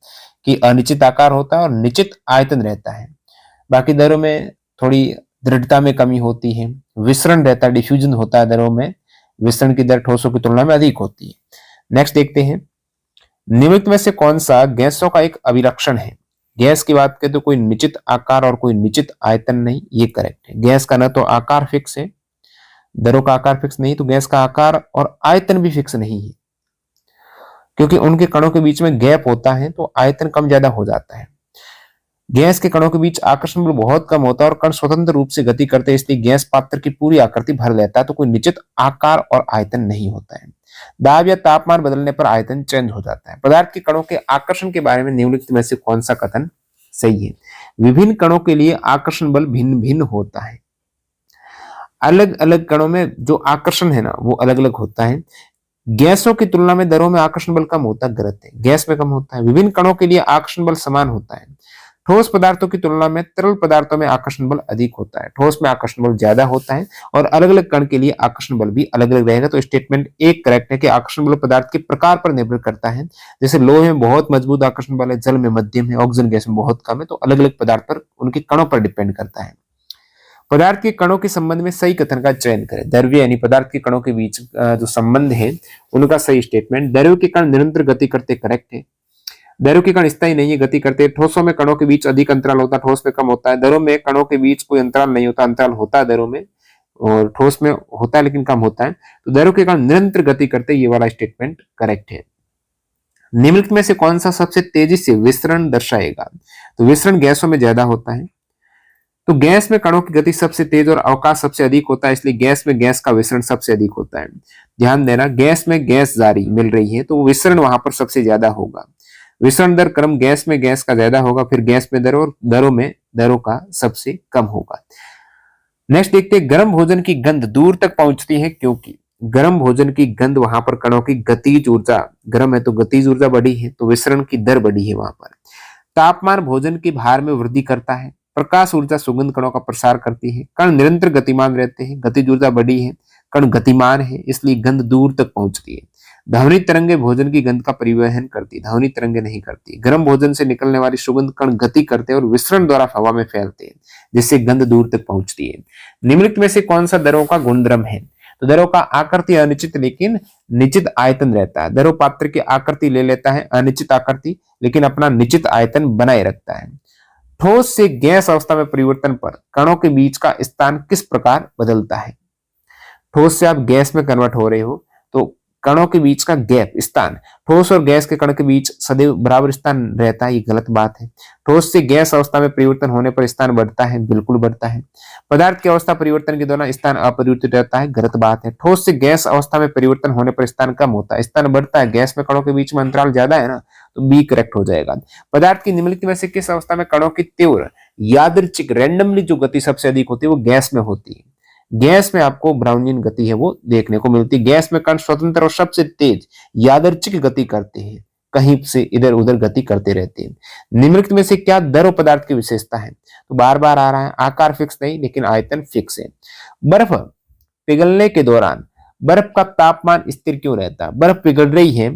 कि अनिश्चित आकार होता है और निश्चित आयतन रहता है। बाकी दरों में थोड़ी दृढ़ता में कमी होती है, विसरण रहता है, डिफ्यूजन होता है दरों में, विसरण की दर ठोसों की तुलना में अधिक होती है। नेक्स्ट देखते हैं, निम्नलिखित में से कौन सा गैसों का एक अभिलक्षण है? गैस की बात करें तो कोई निश्चित आकार और कोई निश्चित आयतन नहीं, ये करेक्ट है। गैस का न तो आकार फिक्स है, दरों का आकार फिक्स नहीं, तो गैस का आकार और आयतन भी फिक्स नहीं है, क्योंकि उनके कणों के बीच में गैप होता है तो आयतन कम ज्यादा हो जाता है। गैस के कणों के बीच आकर्षण बल बहुत कम होता है और कण स्वतंत्र रूप से गति करते हैं, इसलिए गैस पात्र की पूरी आकृति भर लेता है, तो कोई निश्चित आकार और आयतन नहीं होता है। दाब या तापमान बदलने पर आयतन चेंज हो जाता है। पदार्थ के कणों के आकर्षण के बारे में निम्नलिखित में से कौन सा कथन सही है? विभिन्न कणों के लिए आकर्षण बल भिन्न भिन्न होता है। अलग अलग कणों में जो आकर्षण है ना वो अलग अलग होता है। गैसों की तुलना में दरों में आकर्षण बल कम होता है, गलत है, गैस में कम होता है। विभिन्न कणों के लिए आकर्षण बल समान होता है। ठोस पदार्थों की तुलना में तरल पदार्थों में आकर्षण बल अधिक होता है, ठोस में आकर्षण बल ज्यादा होता है, और अलग अलग कण के लिए आकर्षण बल भी अलग अलग रहेगा। तो स्टेटमेंट एक करेक्ट है कि आकर्षण बल पदार्थ के प्रकार पर निर्भर करता है। जैसे लोहे में बहुत मजबूत आकर्षण बल है, जल में मध्यम है, ऑक्सीजन गैस में बहुत कम है, तो अलग अलग पदार्थ पर उनके कणों पर डिपेंड करता है। पदार्थ के कणों के संबंध में सही कथन का चयन करें। द्रव्य यानी पदार्थ के कणों के बीच जो संबंध है उनका सही स्टेटमेंट। द्रव्य के कण निरंतर गति करते, करेक्ट है। द्रव्य के कण स्थायी नहीं है, गति करते। ठोसों में कणों के बीच अधिक अंतराल होता है, ठोस में कम होता है। दरों में कणों के बीच कोई अंतराल नहीं होता, अंतराल होता है दरों में, और ठोस में होता है लेकिन कम होता है। तो द्रव्य के कण निरंतर गति करते, ये वाला स्टेटमेंट करेक्ट है। निम्नलिखित में से कौन सा सबसे तेजी से विसरण दर्शाएगा? तो विसरण गैसों में ज्यादा होता है, तो गैस में कणों की गति सबसे तेज और अवकाश सबसे अधिक होता है, इसलिए गैस में गैस का विसरण सबसे अधिक होता है। ध्यान देना, गैस में गैस जारी मिल रही है तो विसरण वहां पर सबसे ज्यादा होगा। विसरण दर क्रम गैस में गैस का ज्यादा होगा, फिर गैस में दर और दरों में दरों का सबसे कम होगा। नेक्स्ट देखते हैं, गर्म भोजन की गंध दूर तक पहुंचती है क्योंकि गर्म भोजन की गंध वहां पर कणों की गतिज ऊर्जा, गर्म है तो गतिज ऊर्जा बढ़ी है, तो विसरण की दर बढ़ी है वहां पर। तापमान भोजन के भार में वृद्धि करता है। प्रकाश ऊर्जा सुगंध कणों का प्रसार करती है। कण निरंतर गतिमान रहते हैं, गतिज ऊर्जा बढ़ी है, कण गतिमान है, इसलिए गंध दूर तक पहुंचती है। ध्वनि तरंगे भोजन की गंध का परिवहन करती, ध्वनि तरंगे नहीं करती। गर्म भोजन से निकलने वाली सुगंध कण गति करते हैं और विसरण द्वारा हवा में फैलते हैं, जिससे गंध दूर तक पहुंचती है। निम्नलिखित में से कौन सा दरों का गुणधर्म है? तो दरों का आकृति अनिश्चित लेकिन निश्चित आयतन रहता है। दरों पात्र की आकृति ले लेता है, अनिश्चित आकृति, लेकिन अपना निश्चित आयतन बनाए रखता है। ठोस से गैस अवस्था में परिवर्तन पर कणों के बीच का स्थान किस प्रकार बदलता है? ठोस से आप गैस में कन्वर्ट हो रहे हो तो कणों के बीच का गैप स्थान, ठोस और गैस के कण के बीच सदैव बराबर स्थान रहता है, ये गलत बात है। ठोस से गैस अवस्था में परिवर्तन होने पर स्थान बढ़ता है, बिल्कुल बढ़ता है। पदार्थ की अवस्था परिवर्तन के दौरान स्थान अपरिवर्तित रहता है, गलत बात है। ठोस से गैस अवस्था में परिवर्तन होने पर स्थान कम होता है, स्थान बढ़ता है। गैस में कणों के बीच में अंतराल ज्यादा है ना, तो बी करेक्ट हो जाएगा। पदार्थ की निम्नलिखित में से किस अवस्था में कणों की तीव्र यादृच्छिक रैंडमली जो गति सबसे अधिक होती है वो गैस में होती है? गैस में आपको ब्राउनियन गति है वो देखने को मिलती है। गैस में कण स्वतंत्र और सबसे तेज यादृच्छिक गति करते हैं, कहीं से इधर उधर गति करते रहते हैं। निम्नलिखित में से क्या दरों पदार्थ की विशेषता है? तो बार बार आ रहा है, आकार फिक्स नहीं लेकिन आयतन फिक्स है। बर्फ पिघलने के दौरान बर्फ का तापमान स्थिर क्यों रहता है? बर्फ पिघल रही है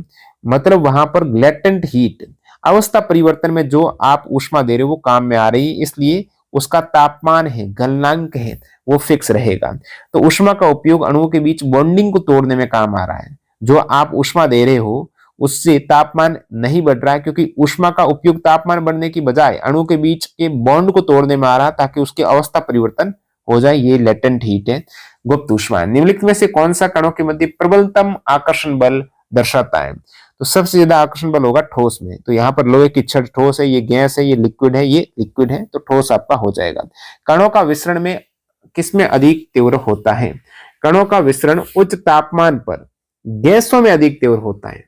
मतलब वहां पर लेटेंट हीट, अवस्था परिवर्तन में जो आप ऊष्मा दे रहे हो वो काम में आ रही है, इसलिए उसका तापमान है, गलनांक है, वो फिक्स रहेगा। तो ऊष्मा का उपयोग अणुओं के बीच बॉन्डिंग को तोड़ने में काम आ रहा है। जो आप ऊष्मा दे रहे हो उससे तापमान नहीं बढ़ रहा है, क्योंकि ऊष्मा का उपयोग तापमान बढ़ने की बजाय अणुओं के बीच के बॉन्ड को तोड़ने में आ रहा है, ताकि उसकी अवस्था परिवर्तन हो जाए। ये लेटेंट हीट है, गुप्त ऊष्मा। निम्नलिखित में से कौन सा कणों के मध्य प्रबलतम आकर्षण बल दर्शाता है? तो सबसे ज्यादा आकर्षण बल होगा ठोस में। तो यहाँ पर लोहे की छड़ ठोस है, ये गैस है, ये लिक्विड है, ये लिक्विड है, तो ठोस आपका हो जाएगा। कणों का विसरण में किसमें अधिक तीव्र होता है? कणों का विसरण उच्च तापमान पर गैसों में अधिक तीव्र होता है।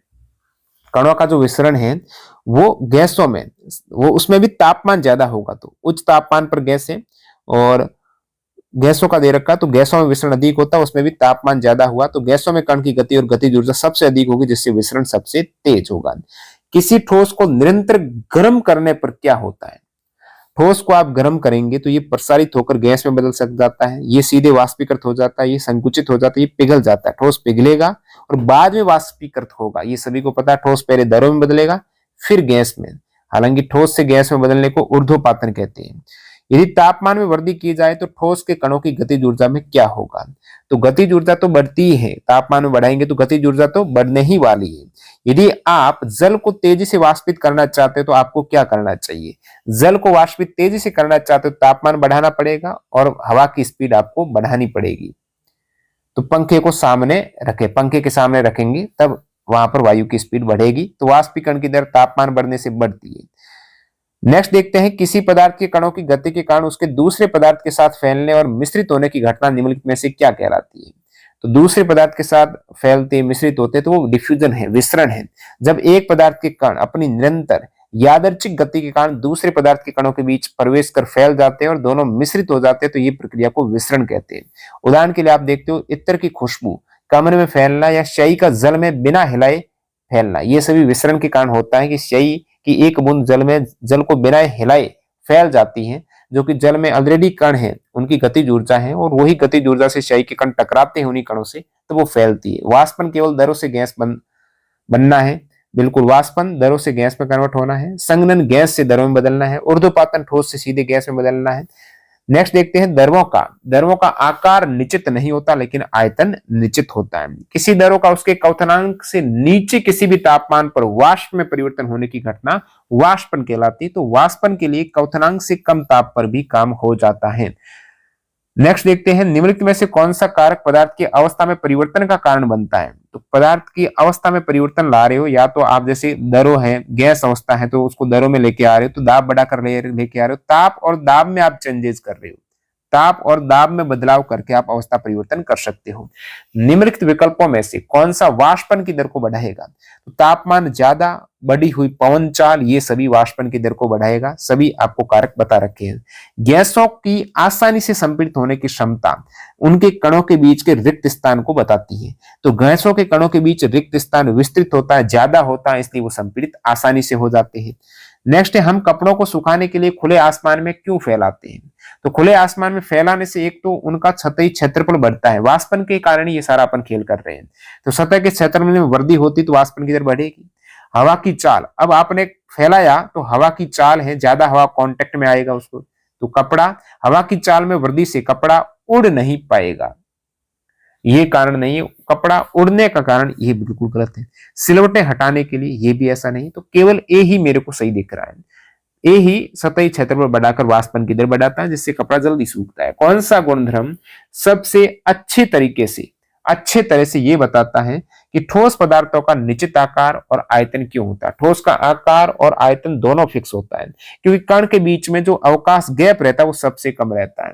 कणों का जो विसरण है वो गैसों में, वो उसमें भी तापमान ज्यादा होगा, तो उच्च तापमान पर गैस है और गैसों का दे रखा, तो गैसों में विसरण अधिक होता है, उसमें भी तापमान ज्यादा हुआ, तो गैसों में कण की गति और गतिज ऊर्जा सबसे अधिक होगी, जिससे विसरण सबसे तेज होगा। किसी ठोस को निरंतर गर्म करने पर क्या होता है? ठोस को आप गर्म करेंगे तो ये प्रसारित होकर गैस में बदल सक जाता है, ये सीधे वाष्पीकृत हो जाता है, ये संकुचित हो जाता है, ये पिघल जाता है। ठोस पिघलेगा और बाद में वाष्पीकृत होगा, ये सभी को पता है। ठोस पहले द्रव में बदलेगा फिर गैस में। हालांकि ठोस से गैस में बदलने को ऊर्ध्वपातन कहते हैं। यदि तापमान में वृद्धि की जाए तो ठोस के कणों की गतिज ऊर्जा में क्या होगा? तो गतिज ऊर्जा तो बढ़ती है, तापमान में बढ़ाएंगे तो गतिज ऊर्जा तो बढ़ने ही वाली है। यदि आप जल को तेजी से वाष्पित करना चाहते हो तो आपको क्या करना चाहिए? जल को वाष्पित तेजी से करना चाहते हो तो तापमान बढ़ाना पड़ेगा और हवा की स्पीड आपको बढ़ानी पड़ेगी। तो पंखे को सामने रखें, पंखे के सामने रखेंगे तब वहां पर वायु की स्पीड बढ़ेगी, तो वाष्पीकरण की दर तापमान बढ़ने से बढ़ती है। नेक्स्ट देखते हैं, किसी पदार्थ के कणों की गति के कारण उसके दूसरे पदार्थ के साथ फैलने और मिश्रित होने की घटना निम्नलिखित में से क्या कहलाती है? तो दूसरे पदार्थ के साथ फैलते मिश्रित होते तो वो डिफ्यूजन है, विसरण है। जब एक पदार्थ के कण अपनी निरंतर यादृच्छिक गति के कारण दूसरे पदार्थ के कणों के बीच प्रवेश कर फैल जाते हैं और दोनों मिश्रित हो जाते हैं, तो ये प्रक्रिया को विसरण कहते हैं। उदाहरण के लिए आप देखते हो इत्र की खुशबू कमरे में फैलना या स्याही का जल में बिना हिलाए फैलना, ये सभी विसरण के कारण होता है कि स्याही कि एक बूंद जल में जल को बिना हिलाए फैल जाती है, जो कि जल में ऑलरेडी कण है, उनकी गतिज ऊर्जा है, और वही गतिज ऊर्जा से स्याही के कण टकराते हैं उन्हीं कणों से, तो वो फैलती है। वाष्पन केवल दरों से गैस बनना है, बिल्कुल वाष्पन दरों से गैस में कन्वर्ट होना है। संघनन गैस से दरों में बदलना है। ऊर्ध्वपातन ठोस से सीधे गैस में बदलना है। नेक्स्ट देखते हैं, दरों का आकार निश्चित नहीं होता लेकिन आयतन निश्चित होता है। किसी दरों का उसके क्वथनांक से नीचे किसी भी तापमान पर वाष्प में परिवर्तन होने की घटना वाष्पन कहलाती है। तो वाष्पन के लिए क्वथनांक से कम ताप पर भी काम हो जाता है। नेक्स्ट देखते हैं, निम्नलिखित में से कौन सा कारक पदार्थ की अवस्था में परिवर्तन का कारण बनता है? तो पदार्थ की अवस्था में परिवर्तन ला रहे हो, या तो आप जैसे दरों है, गैस अवस्था है तो उसको दरों में लेके आ रहे हो, तो दाब बढ़ाकर लेके आ रहे हो। ताप और दाब में आप चेंजेस कर रहे हो, ताप और दाब में बदलाव करके आप अवस्था परिवर्तन कर सकते हो। निम्नलिखित विकल्पों में से कौन सा वाष्पन की दर को बढ़ाएगा? तो तापमान ज्यादा, बढ़ी हुई पवन चाल, ये सभी वाष्पन की दर को बढ़ाएगा। सभी आपको कारक बता रखे हैं। गैसों की आसानी से संपीड़ित होने की क्षमता उनके कणों के बीच के रिक्त स्थान को बताती है। तो गैसों के कणों के बीच रिक्त स्थान विस्तृत होता है, ज्यादा होता है, इसलिए वो संपीड़ित आसानी से हो जाते हैं। नेक्स्ट है, हम कपड़ों को सुखाने के लिए खुले आसमान में क्यों फैलाते हैं? तो खुले आसमान में फैलाने से एक तो उनका सतही क्षेत्रफल बढ़ता है, वाष्पन के कारण ये सारा अपन खेल कर रहे हैं। तो सतह के क्षेत्रफल में वृद्धि होती तो वाष्पन की दर बढ़ेगी। हवा की चाल, अब आपने फैलाया तो हवा की चाल है, ज्यादा हवा कांटेक्ट में आएगा उसको, तो कपड़ा, हवा की चाल में वृद्धि से कपड़ा उड़ नहीं पाएगा, ये कारण नहीं है। कपड़ा उड़ने का कारण ये बिल्कुल गलत है। सिलवटें हटाने के लिए ये भी ऐसा नहीं, तो केवल ए ही मेरे को सही दिख रहा है। ए ही सतही क्षेत्रफल बढ़ाकर वाष्पन की दर बढ़ाता है, जिससे कपड़ा जल्दी सूखता है। कौन सा गुणधर्म सबसे अच्छे तरह से ये बताता है कि ठोस पदार्थों का निश्चित आकार और आयतन क्यों होता है? ठोस का आकार और आयतन दोनों फिक्स होता है, क्योंकि कण के बीच में जो अवकाश गैप रहता है वो सबसे कम रहता है।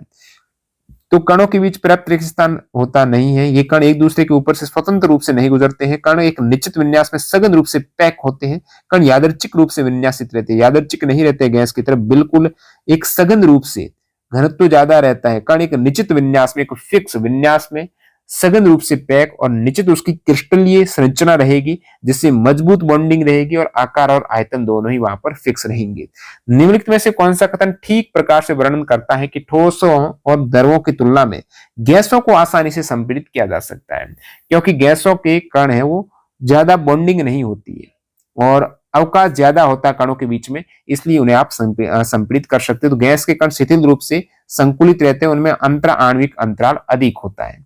तो कणों के बीच पर्याप्त रिक्त स्थान होता नहीं है, ये कण एक दूसरे के ऊपर से स्वतंत्र रूप से नहीं गुजरते हैं। कण एक निश्चित विन्यास में सघन रूप से पैक होते हैं। कण यादृच्छिक रूप से विन्यासित रहते हैं, यादृच्छिक नहीं रहते गैस की तरफ, बिल्कुल एक सघन रूप से, घनत्व ज्यादा रहता है। कण एक निश्चित विन्यास में, एक फिक्स विन्यास में सघन रूप से पैक और निश्चित उसकी क्रिस्टलीय संरचना रहेगी, जिससे मजबूत बॉन्डिंग रहेगी और आकार और आयतन दोनों ही वहां पर फिक्स रहेंगे। निम्नलिखित में से कौन सा कथन ठीक प्रकार से वर्णन करता है कि ठोसों और द्रवों की तुलना में गैसों को आसानी से संपीड़ित किया जा सकता है? क्योंकि गैसों के कण है वो ज्यादा बॉन्डिंग नहीं होती है और अवकाश ज्यादा होता है कणों के बीच में, इसलिए उन्हें आप संपीड़ित कर सकते हो। तो गैस के कण शिथिल रूप से संकुलित रहते हैं, उनमें अंतर आणविक अंतराल अधिक होता है।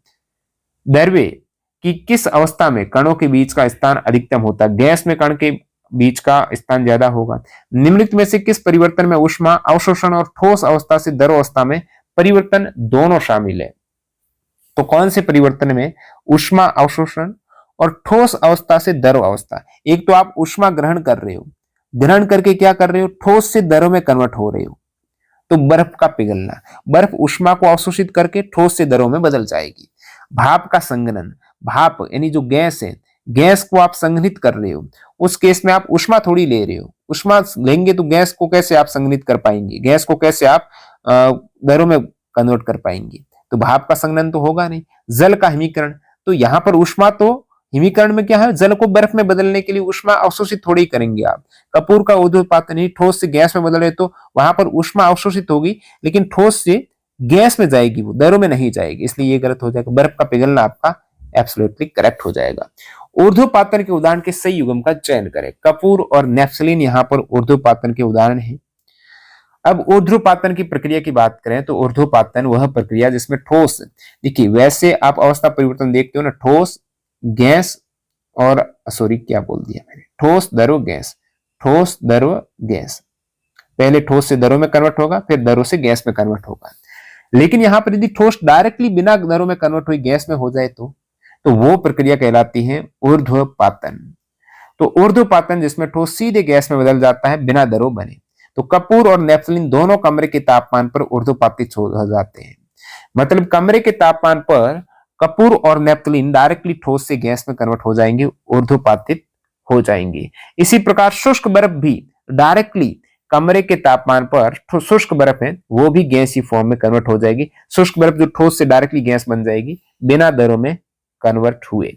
द्रव्य की किस अवस्था में कणों के बीच का स्थान अधिकतम होता है? गैस में कण के बीच का स्थान ज्यादा होगा। निम्नलिखित में से किस परिवर्तन में ऊष्मा अवशोषण और ठोस अवस्था से द्रव अवस्था में परिवर्तन दोनों शामिल है? तो कौन से परिवर्तन में ऊष्मा अवशोषण और ठोस अवस्था से द्रव अवस्था? एक तो आप ऊष्मा ग्रहण कर रहे हो, ग्रहण करके क्या कर रहे हो, ठोस से द्रव में कन्वर्ट हो रहे हो। तो बर्फ का पिघलना, बर्फ ऊष्मा को अवशोषित करके ठोस से द्रव में बदल जाएगी। भाप का संघनन, भाप यानी जो गैस है, गैस को आप संघनित कर रहे हो, उस केस में आप ऊष्मा थोड़ी ले रहे हो। ऊष्मा लेंगे तो गैस को कैसे आप संघनित कर पाएंगे, गैस को कैसे आप द्रव में कन्वर्ट कर पाएंगे? तो भाप का संघनन तो होगा नहीं। जल का हिमीकरण, तो यहां पर ऊष्मा, तो हिमीकरण में क्या है, जल को बर्फ में बदलने के लिए ऊष्मा अवशोषित थोड़ी करेंगे आप। कपूर का ऊर्ध्वपातन ही ठोस से गैस में बदले तो वहां पर ऊष्मा अवशोषित होगी, लेकिन ठोस से गैस में जाएगी, वो द्रव में नहीं जाएगी, इसलिए ये गलत हो जाएगा। बर्फ का पिघलना आपका एब्सोल्युटली करेक्ट हो जाएगा। ऊर्ध्वपातन के उदाहरण के सही युग्म का चयन करें। कपूर और नेफ्थलीन यहाँ पर ऊर्ध्वपातन के उदाहरण है। अब ऊर्ध्वपातन की प्रक्रिया की बात करें तो ऊर्ध्वपातन वह प्रक्रिया जिसमें ठोस, देखिए वैसे आप अवस्था परिवर्तन देखते हो ना, ठोस गैस और सॉरी क्या बोल दिया मैंने, ठोस द्रव गैस, ठोस द्रव गैस, पहले ठोस से द्रव में कन्वर्ट होगा, फिर द्रव से गैस में कन्वर्ट होगा। लेकिन यहां पर यदि ठोस डायरेक्टली बिना द्रव में कन्वर्ट हुई गैस में हो जाए तो वो प्रक्रिया कहलाती है ऊर्ध्वपातन। तो ऊर्ध्वपातन जिसमें ठोस सीधे गैस में बदल जाता है बिना द्रव बने। तो कपूर और नेफ्थलीन दोनों कमरे के तापमान पर ऊर्ध्वपातित हो जाते हैं। मतलब कमरे के तापमान पर कपूर और नेफ्थलीन डायरेक्टली ठोस से गैस में कन्वर्ट हो जाएंगे, ऊर्ध्वपातित हो जाएंगे। इसी प्रकार शुष्क बर्फ भी डायरेक्टली कमरे के तापमान पर, शुष्क बर्फ है वो भी गैसीय फॉर्म में कन्वर्ट हो जाएगी। शुष्क बर्फ जो ठोस से डायरेक्टली गैस बन जाएगी बिना द्रव में कन्वर्ट हुए।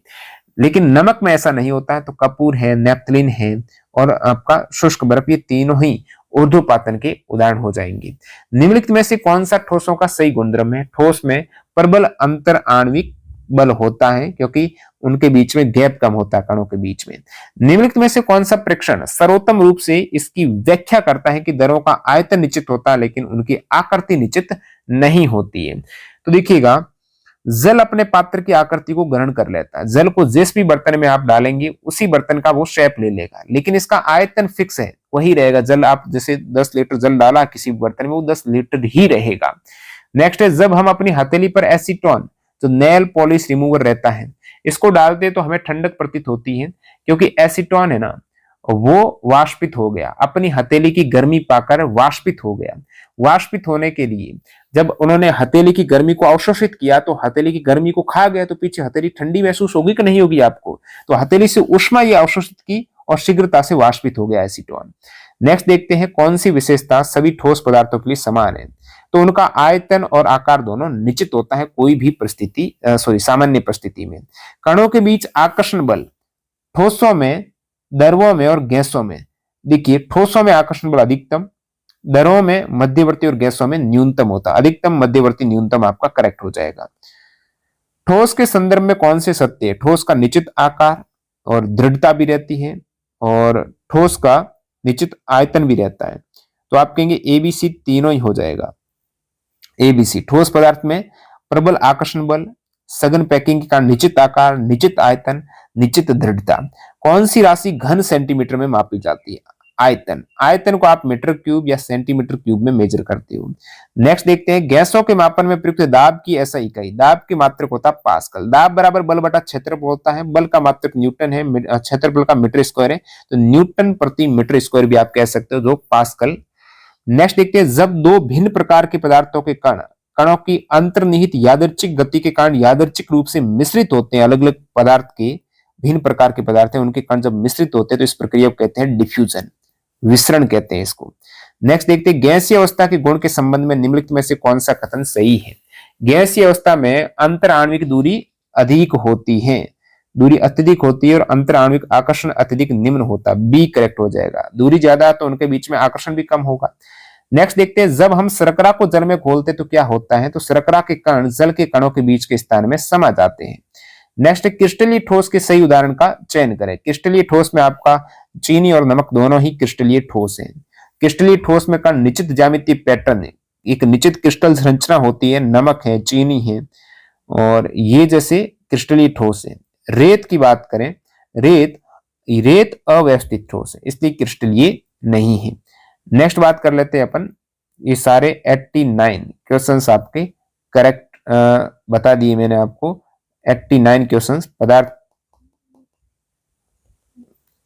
लेकिन नमक में ऐसा नहीं होता है। तो कपूर है, नेफ्थलीन है और आपका शुष्क बर्फ, ये तीनों ही ऊर्ध्वपातन के उदाहरण हो जाएंगे। निम्नलिखित में से कौन सा ठोसों का सही गुणधर्म है? ठोस में प्रबल अंतर आणविक बल होता है, क्योंकि उनके बीच में गैप कम होता है कणों के बीच में। निम्नलिखित में से कौन सा प्रेक्षण सर्वोत्तम रूप से इसकी व्याख्या करता है कि द्रवों का आयतन निश्चित होता है लेकिन उनकी आकृति निश्चित नहीं होती है? तो देखिएगा, जल अपने पात्र की आकृति को ग्रहण कर लेता है। जल को जिस भी बर्तन में आप डालेंगे उसी बर्तन का वो शेप ले लेगा, लेकिन इसका आयतन फिक्स है, वही रहेगा। जल आप जैसे 10 लीटर जल डाला किसी बर्तन में, वो 10 लीटर ही रहेगा। नेक्स्ट है, जब हम अपनी हथेली पर एसीटोन जो नेल पॉलिश रिमूवर रहता है इसको डालते हैं तो हमें ठंडक प्रतीत होती है, क्योंकि एसीटोन है ना वो वाष्पित हो गया, अपनी हथेली की गर्मी पाकर वाष्पित हो गया। वाष्पित होने के लिए जब उन्होंने हथेली की गर्मी को अवशोषित किया तो हथेली की गर्मी को खा गया, तो पीछे हथेली ठंडी महसूस होगी कि नहीं होगी आपको? तो हथेली से ऊष्मा ये अवशोषित की और शीघ्रता से वाष्पित हो गया एसीटोन। नेक्स्ट देखते हैं, कौन सी विशेषता सभी ठोस पदार्थों के लिए समान है? तो उनका आयतन और आकार दोनों निश्चित होता है कोई भी परिस्थिति सामान्य परिस्थिति में। कणों के बीच आकर्षण बल ठोसों में, द्रवों में और गैसों में देखिए ठोसों में आकर्षण बल अधिकतम, द्रवों में मध्यवर्ती और गैसों में न्यूनतम होता है। अधिकतम, मध्यवर्ती, न्यूनतम आपका करेक्ट हो जाएगा। ठोस के संदर्भ में कौन से सत्य है? ठोस का निश्चित आकार और दृढ़ता भी रहती है और ठोस का निश्चित आयतन भी रहता है। तो आप कहेंगे एबीसी तीनों ही हो जाएगा। एबीसी ठोस पदार्थ में प्रबल आकर्षण बल, सघन पैकिंग के कारण निश्चित आकार, निश्चित आयतन, निश्चित दृढ़ता। कौन सी राशि घन सेंटीमीटर में मापी जाती है? आयतन। आयतन को आप मीटर क्यूब या सेंटीमीटर क्यूब में मेजर करते हो। नेक्स्ट देखते हैं गैसों के मापन में प्रयुक्त दाब की ऐसा इकाई। दाब की मात्रक होता है पास्कल। दाब बराबर बल बटा क्षेत्रफल होता है। बल का मात्रक न्यूटन है, क्षेत्रफल का मीटर स्क्वायर है, तो न्यूटन प्रति मीटर स्क्वायर भी आप कह सकते हो, जो पास्कल। नेक्स्ट देखते हैं जब दो भिन्न प्रकार के पदार्थों के कणों की अंतर्निहित यादृच्छिक गति के कारण यादृच्छिक रूप से मिश्रित होते हैं, अलग अलग पदार्थ के भिन्न प्रकार के पदार्थ हैं, उनके कण जब मिश्रित होते हैं तो इस प्रक्रिया को कहते हैं डिफ्यूजन, विसरण कहते हैं इसको। नेक्स्ट देखते हैं गैसीय अवस्था के गुण के संबंध में निम्नलिखित में से कौन सा कथन सही है? गैसीय अवस्था में अंतर आणविक दूरी अधिक होती है, दूरी अत्यधिक होती है और अंतर आणविक आकर्षण अत्यधिक निम्न होता है। बी करेक्ट हो जाएगा। दूरी ज्यादा है तो उनके बीच में आकर्षण भी कम होगा। नेक्स्ट देखते हैं जब हम शर्करा को जल में घोलते तो क्या होता है? तो शर्करा के कण जल के कणों के बीच के स्थान में समा जाते हैं। नेक्स्ट क्रिस्टलीय ठोस के सही उदाहरण का चयन करें। क्रिस्टलीय ठोस में आपका चीनी और नमक दोनों ही क्रिस्टलीय ठोस हैं। क्रिस्टलीय ठोस में कण निश्चित ज्यामितीय पैटर्न है, एक निश्चित क्रिस्टल संरचना होती है, नमक है, चीनी है, और ये जैसे क्रिस्टलीय ठोस है। रेत की बात करें, रेत अव्यवस्थित ठोस है, इसलिए क्रिस्टलीय नहीं है। नेक्स्ट बात कर लेते हैं अपन, ये सारे 89 क्वेश्चंस आपके करेक्ट बता दिए मैंने आपको, 89 क्वेश्चंस पदार्थ।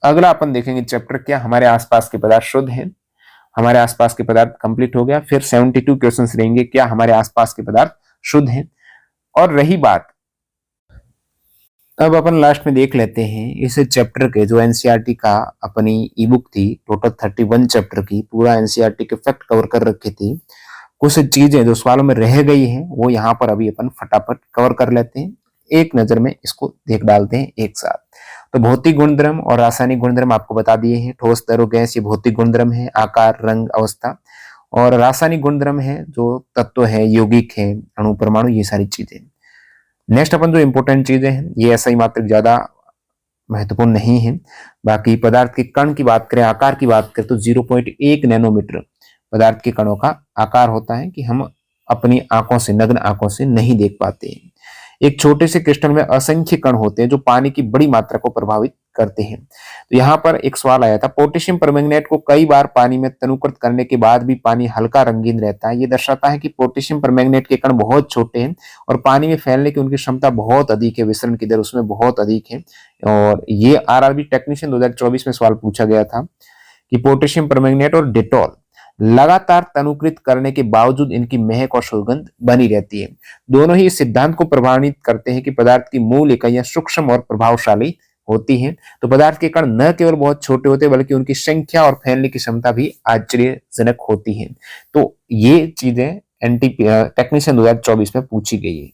अगला अपन देखेंगे चैप्टर क्या हमारे आसपास के पदार्थ शुद्ध हैं। हमारे आसपास के पदार्थ कंप्लीट हो गया। फिर 72 क्वेश्चंस रहेंगे, क्या हमारे आसपास के पदार्थ शुद्ध हैं। और रही बात, अब अपन लास्ट में देख लेते हैं इस चैप्टर के जो एनसीईआरटी का अपनी ई बुक थी, टोटल 31 चैप्टर की, पूरा एनसीईआरटी के फैक्ट कवर कर रखे थे। कुछ चीजें जो सवालों में रह गई हैं वो यहाँ पर अभी अपन फटाफट कवर कर लेते हैं, एक नजर में इसको देख डालते हैं एक साथ। तो भौतिक गुणधर्म और रासायनिक गुणधर्म आपको बता दिए हैं। ठोस, तरल, गैस, ये भौतिक गुणधर्म है, आकार, रंग, अवस्था। और रासायनिक गुणधर्म है जो तत्व है, यौगिक है, अणु, परमाणु, ये सारी चीजें। नेक्स्ट अपन जो इंपॉर्टेंट चीजें हैं, ये ऐसा ही मात्र ज्यादा महत्वपूर्ण नहीं है। बाकी पदार्थ के कण की बात करें, आकार की बात करें, तो 0.1 नैनोमीटर पदार्थ के कणों का आकार होता है कि हम अपनी आंखों से, नग्न आंखों से नहीं देख पाते हैं। एक छोटे से क्रिस्टल में असंख्य कण होते हैं जो पानी की बड़ी मात्रा को प्रभावित करते हैं। तो यहाँ पर एक सवाल आया था, पोटेशियम परमैंगनेट को कई बार पानी में तनुकृत करने के बाद भी पानी हल्का रंगीन रहता है। ये दर्शाता है कि पोटेशियम परमैंगनेट के कण बहुत छोटे हैं और पानी में फैलने की उनकी क्षमता बहुत अधिक है, विसरण की दर उसमें बहुत अधिक है। और ये आरआरबी टेक्नीशियन 2024 में सवाल पूछा गया था कि पोटेशियम परमैंगनेट और डेटॉल लगातार तनुकृत करने के बावजूद इनकी महक और सुगंध बनी रहती है। दोनों ही इस सिद्धांत को प्रमाणित करते हैं कि पदार्थ की मूल इकाइयां सूक्ष्म और प्रभावशाली होती हैं। तो पदार्थ के कण न केवल बहुत छोटे होते हैं बल्कि उनकी संख्या और फैलने की क्षमता भी आश्चर्यजनक होती है। तो ये चीजें टेक्नीशियन 2024 में पूछी गई है।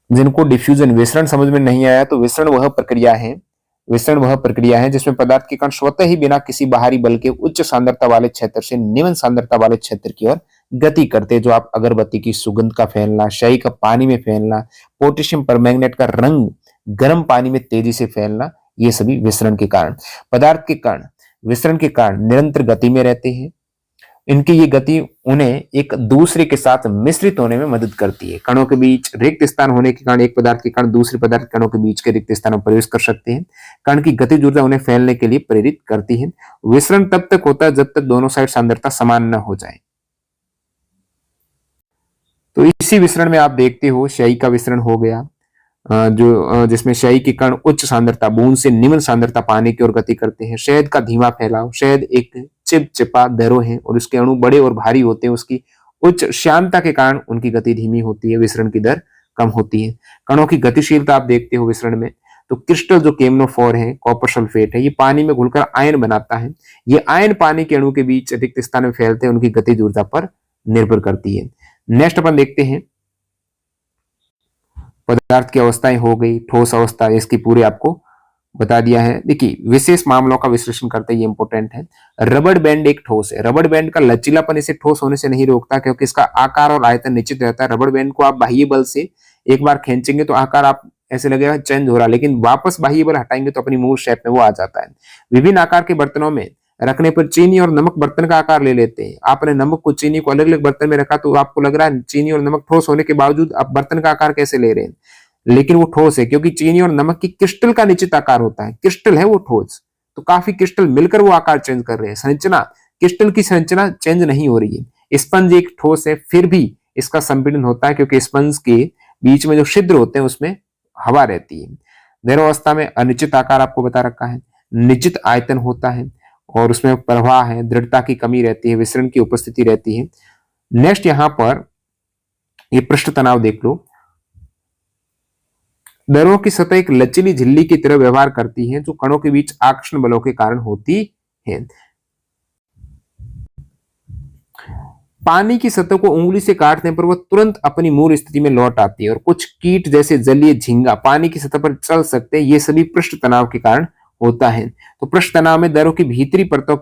जिनको डिफ्यूजन, विसरण समझ में नहीं आया, तो विसरण वह प्रक्रिया है जिसमें पदार्थ के कण स्वतः ही बिना किसी बाहरी बल के उच्च सांद्रता वाले क्षेत्र से निम्न सांद्रता वाले क्षेत्र की ओर गति करते हैं। जो आप अगरबत्ती की सुगंध का फैलना, शाही का पानी में फैलना, पोटेशियम परमैंगनेट का रंग गर्म पानी में तेजी से फैलना, ये सभी विसरण के कारण। पदार्थ के कण विसरण के कारण निरंतर गति में रहते हैं। इनकी ये गति उन्हें एक दूसरे के साथ मिश्रित होने में मदद करती है। कणों के बीच रिक्त स्थान होने के कारण एक पदार्थ के कण दूसरे पदार्थ के कणों के बीच के रिक्त स्थान में प्रवेश कर सकते हैं। कण की गतिज ऊर्जा उन्हें फैलने के लिए प्रेरित करती है। विसरण तब तक होता है जब तक दोनों साइड सांद्रता समान न हो जाए। तो इसी विसरण में आप देखते हो स्याही का विसरण हो गया, जो जिसमें स्याही के कण उच्च सांद्रता बूंद से निम्न सांद्रता पानी की ओर गति करते हैं। शहद का धीमा फैलाव, शहद एक चिपचिपा दरो है और उसके अणु बड़े और भारी होते हैं। उसकी उच्च श्यानता के कारण उनकी गति धीमी होती है, विसरण की दर कम होती है। कणों की गतिशीलता आप देखते हो विसरण में, तो क्रिस्टल जो केमनोफोर है, कॉपर सल्फेट है, ये पानी में घुलकर आयन बनाता है। ये आयन पानी के अणु के बीच रिक्त स्थान में फैलते हैं, उनकी गतिज ऊर्जा पर निर्भर करती है। नेक्स्ट अपन देखते हैं पदार्थ की अवस्थाएं हो गई, ठोस अवस्था, इसकी पूरी आपको बता दिया है। देखिए विशेष मामलों का विश्लेषण करते हैं, ये इंपॉर्टेंट है। रबड़ बैंड एक ठोस है। रबड़ बैंड का लचीलापन इसे ठोस होने से नहीं रोकता, क्योंकि इसका आकार और आयतन निश्चित रहता है। रबड़ बैंड को आप बाह्य बल से एक बार खींचेंगे तो आकार आप ऐसे लगेगा चेंज हो रहा है, लेकिन वापस बाह्य बल हटाएंगे तो अपनी मूल शेप में वो आ जाता है। विभिन्न आकार के बर्तनों में रखने पर चीनी और नमक बर्तन का आकार ले लेते हैं। आपने नमक को चीनी को अलग अलग बर्तन में रखा तो आपको लग रहा है चीनी और नमक ठोस होने के बावजूद आप बर्तन का आकार कैसे ले रहे हैं, लेकिन वो ठोस है, क्योंकि चीनी और नमक की क्रिस्टल का निश्चित आकार होता है। क्रिस्टल है वो ठोस, तो काफी क्रिस्टल मिलकर वो आकार चेंज कर रहे हैं। संरचना, क्रिस्टल की संरचना चेंज नहीं हो रही है। स्पंज एक ठोस है, फिर भी इसका संपीड़न होता है, क्योंकि स्पंज के बीच में जो छिद्र होते हैं उसमें हवा रहती है। द्रवावस्था में अनिश्चित आकार आपको बता रखा है, निश्चित आयतन होता है और उसमें प्रवाह है, दृढ़ता की कमी रहती है, विसरण की उपस्थिति रहती है। नेक्स्ट यहां पर ये पृष्ठ तनाव देख लो। द्रवों की सतह एक लचीली झिल्ली की तरह व्यवहार करती है, जो कणों के बीच आकर्षण बलों के कारण होती है। पानी की सतह को उंगली से काटने पर वह तुरंत अपनी मूल स्थिति में लौट आती है और कुछ कीट जैसे जलीय झींगा पानी की सतह पर चल सकते हैं। ये सभी पृष्ठ तनाव के कारण होता है। तो पृष्ठ तनाव में द्रव की भीतरी परतों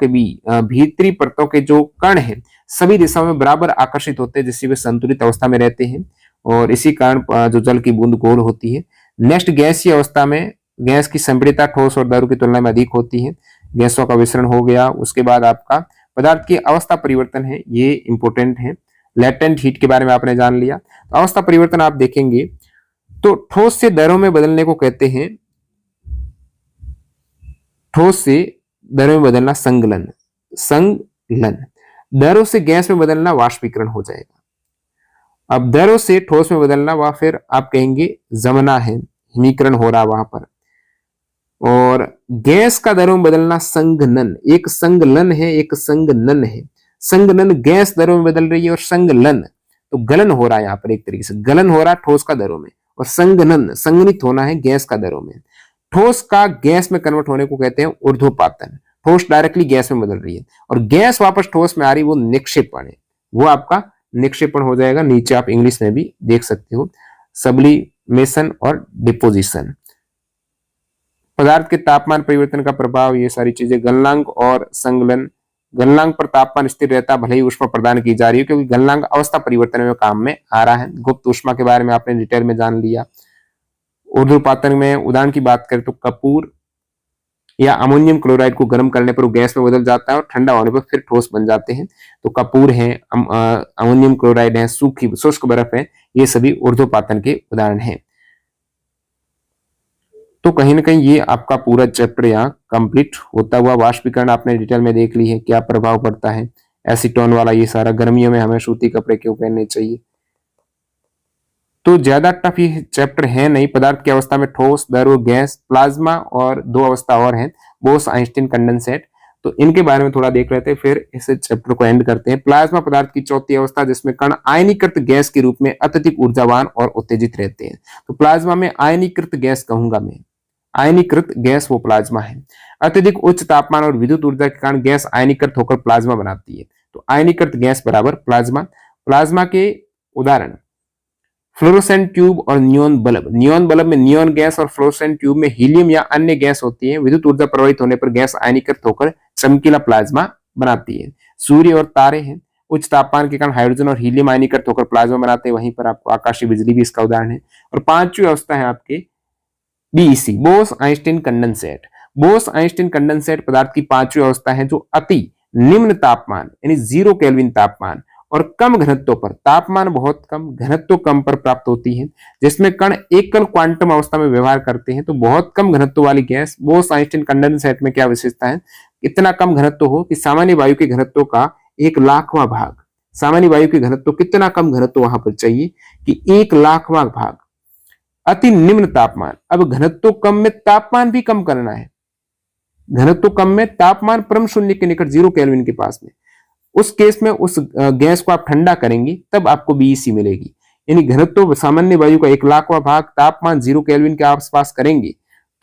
के जो कण हैं सभी दिशाओं में बराबर आकर्षित होते हैं, जिससे वे संतुलित अवस्था में रहते हैं और इसी कारण जो जल की बूंद गोल होती है। नेक्स्ट गैसीय अवस्था में गैस की संपीड़ितता ठोस और द्रव की तुलना में अधिक होती है। गैसों का विसरण हो गया। उसके बाद आपका पदार्थ की अवस्था परिवर्तन है, ये इंपॉर्टेंट है। लेटेंट हीट के बारे में आपने जान लिया। तो अवस्था परिवर्तन आप देखेंगे तो ठोस से द्रव में बदलने को कहते हैं, ठोस से द्रव में बदलना संगलन, द्रव से गैस में बदलना वाष्पीकरण हो जाएगा। अब द्रव से ठोस में बदलना वह फिर आप कहेंगे जमना है, हिमीकरण हो रहा वहां पर। और गैस का द्रव में बदलना संघनन, एक संगलन है एक संघनन है। संघनन गैस द्रव में बदल रही है और संगलन तो गलन हो रहा है, यहाँ पर एक तरीके से गलन हो रहा है ठोस का द्रव में, और संघनन संघनित होना है गैस का द्रव में। ठोस का गैस में कन्वर्ट होने को कहते हैं ऊर्ध्वपातन। ठोस डायरेक्टली गैस में बदल रही है और गैस वापस ठोस में आ रही, वो निक्षेपण है, वो आपका निक्षेपण हो जाएगा। नीचे आप इंग्लिश में भी देख सकते हो, सब्लिमेशन और डिपोजिशन। पदार्थ के तापमान परिवर्तन का प्रभाव, ये सारी चीजें। गलनांक और संगलन, गलनांक पर तापमान स्थिर रहता, भले ही ऊष्मा प्रदान की जा रही है, क्योंकि गलनांक अवस्था परिवर्तन में काम में आ रहा है। गुप्त ऊष्मा के बारे में आपने डिटेल में जान लिया। ऊर्ध्वपातन में उदाहरण की बात करें तो कपूर या अमोनियम क्लोराइड को गर्म करने पर वो गैस में बदल जाता है और ठंडा होने पर फिर ठोस बन जाते हैं। तो कपूर है, अमोनियम क्लोराइड है, शुष्क बर्फ है, ये सभी ऊर्ध्वपातन के उदाहरण हैं। तो कहीं ना कहीं ये आपका पूरा चैप्टर यहाँ कंप्लीट होता हुआ। वाष्पीकरण आपने डिटेल में देख ली है, क्या प्रभाव पड़ता है, एसीटोन वाला ये सारा। गर्मियों में हमें सूती कपड़े क्यों पहनने चाहिए। तो ज्यादा टफ ये चैप्टर है नहीं। पदार्थ की अवस्था में ठोस, द्रव, गैस, प्लाज्मा और दो अवस्था और हैं, बोस, आइंस्टीन, कंडेंसेट। तो इनके बारे में थोड़ा देख लेते हैं, फिर इस चैप्टर को एंड करते हैं। प्लाज्मा पदार्थ की चौथी अवस्था, जिसमें कण आयनीकृत गैस के रूप में अत्यधिक ऊर्जावान और उत्तेजित रहते हैं। तो प्लाज्मा में आयनीकृत गैस कहूंगा मैं, आयनीकृत गैस वो प्लाज्मा है। अत्यधिक उच्च तापमान और विद्युत ऊर्जा के कारण गैस आयनीकृत होकर प्लाज्मा बनाती है। तो आयनीकृत गैस बराबर प्लाज्मा। प्लाज्मा के उदाहरण फ्लोरोसेंट ट्यूब और नियोन बल्ब। नियोन बल्ब में नियोन गैस और फ्लोरोसेंट ट्यूब में हीलियम या अन्य गैस होती है। विद्युत ऊर्जा प्रवाहित होने पर गैस आयनीकृत होकर चमकीला प्लाज्मा बनाती है। सूर्य और तारे हैं, उच्च तापमान के कारण हाइड्रोजन और हीलियम आयनीकृत होकर प्लाज्मा बनाते हैं। वहीं पर आपको आकाशीय बिजली भी इसका उदाहरण है। और पांचवी अवस्था है आपके BEC, Bose Einstein condensate. Bose Einstein condensate पदार्थ की पांचवी अवस्था है, जो अति निम्न तापमान यानी 0 केल्विन तापमान और कम घनत्व पर, तापमान बहुत कम घनत्व कम पर प्राप्त होती है, जिसमें कण एकल क्वांटम अवस्था में व्यवहार करते हैं। तो बहुत कम घनत्व वाली गैस बोस आइंस्टीन कंडेंसेट में क्या विशेषता है, इतना कम घनत्व हो कि सामान्य वायु के घनत्व का 1,00,000वां भाग, सामान्य वायु के घनत्व कितना कम घनत्व वहां पर चाहिए कि 1,00,000वां भाग। अति निम्न तापमान, अब घनत्व कम में तापमान भी कम करना है। घनत्व कम में तापमान परम शून्य के निकट 0 केल्विन के पास में, उस केस में उस गैस को आप ठंडा करेंगे तब आपको बीईसी मिलेगी। यानी घनत्व सामान्य वायु का 1,00,000वां भाग, तापमान 0 केल्विन के आसपास करेंगे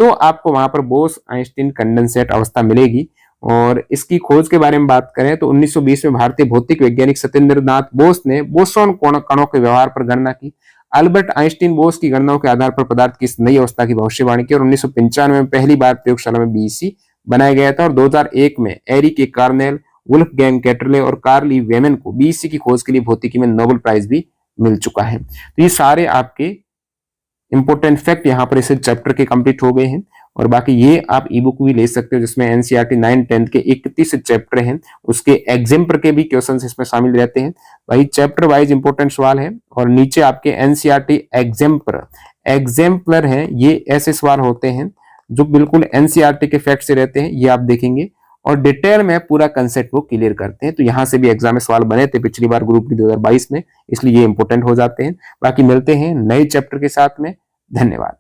तो आपको वहां पर बोस आइंस्टीन कंडेंसेट अवस्था मिलेगी। और इसकी खोज के बारे में बात करें तो 1920 में भारतीय भौतिक वैज्ञानिक सत्येंद्र नाथ बोस ने बोसोन कणों के व्यवहार पर गणना की। अल्बर्ट आइंस्टीन बोस की गणनाओं के आधार पर पदार्थ की इस नई अवस्था की भविष्यवाणी की और 1995 में पहली बार प्रयोगशाला में बीईसी बनाया गया था और 2001 में एरिक कार्नेल, वुल्फगैंग कैटरले और कार्ल ई वेमन को बीईसी की खोज के लिए भौतिकी में नोबेल प्राइज भी मिल चुका है। तो ये सारे आपके इंपोर्टेंट फैक्ट यहाँ पर इस चैप्टर के कंप्लीट हो गए हैं और बाकी ये आप ई बुक भी ले सकते हो जिसमें एनसीईआरटी 9 10 के 31 चैप्टर हैं, उसके एग्जाम्पल के भी क्वेश्चंस इसमें शामिल रहते हैं। भाई चैप्टर वाइज इंपोर्टेंट सवाल है और नीचे आपके एनसीईआरटी एग्जाम्पलर हैं, ये ऐसे सवाल होते हैं जो बिल्कुल एनसीईआरटी के फैक्ट से रहते हैं, ये आप देखेंगे और डिटेल में पूरा कंसेप्ट वो क्लियर करते हैं। तो यहाँ से भी एग्जाम में सवाल बने थे पिछली बार ग्रुप डी 2022 में, इसलिए ये इंपोर्टेंट हो जाते हैं। बाकी मिलते हैं नए चैप्टर के साथ में। धन्यवाद।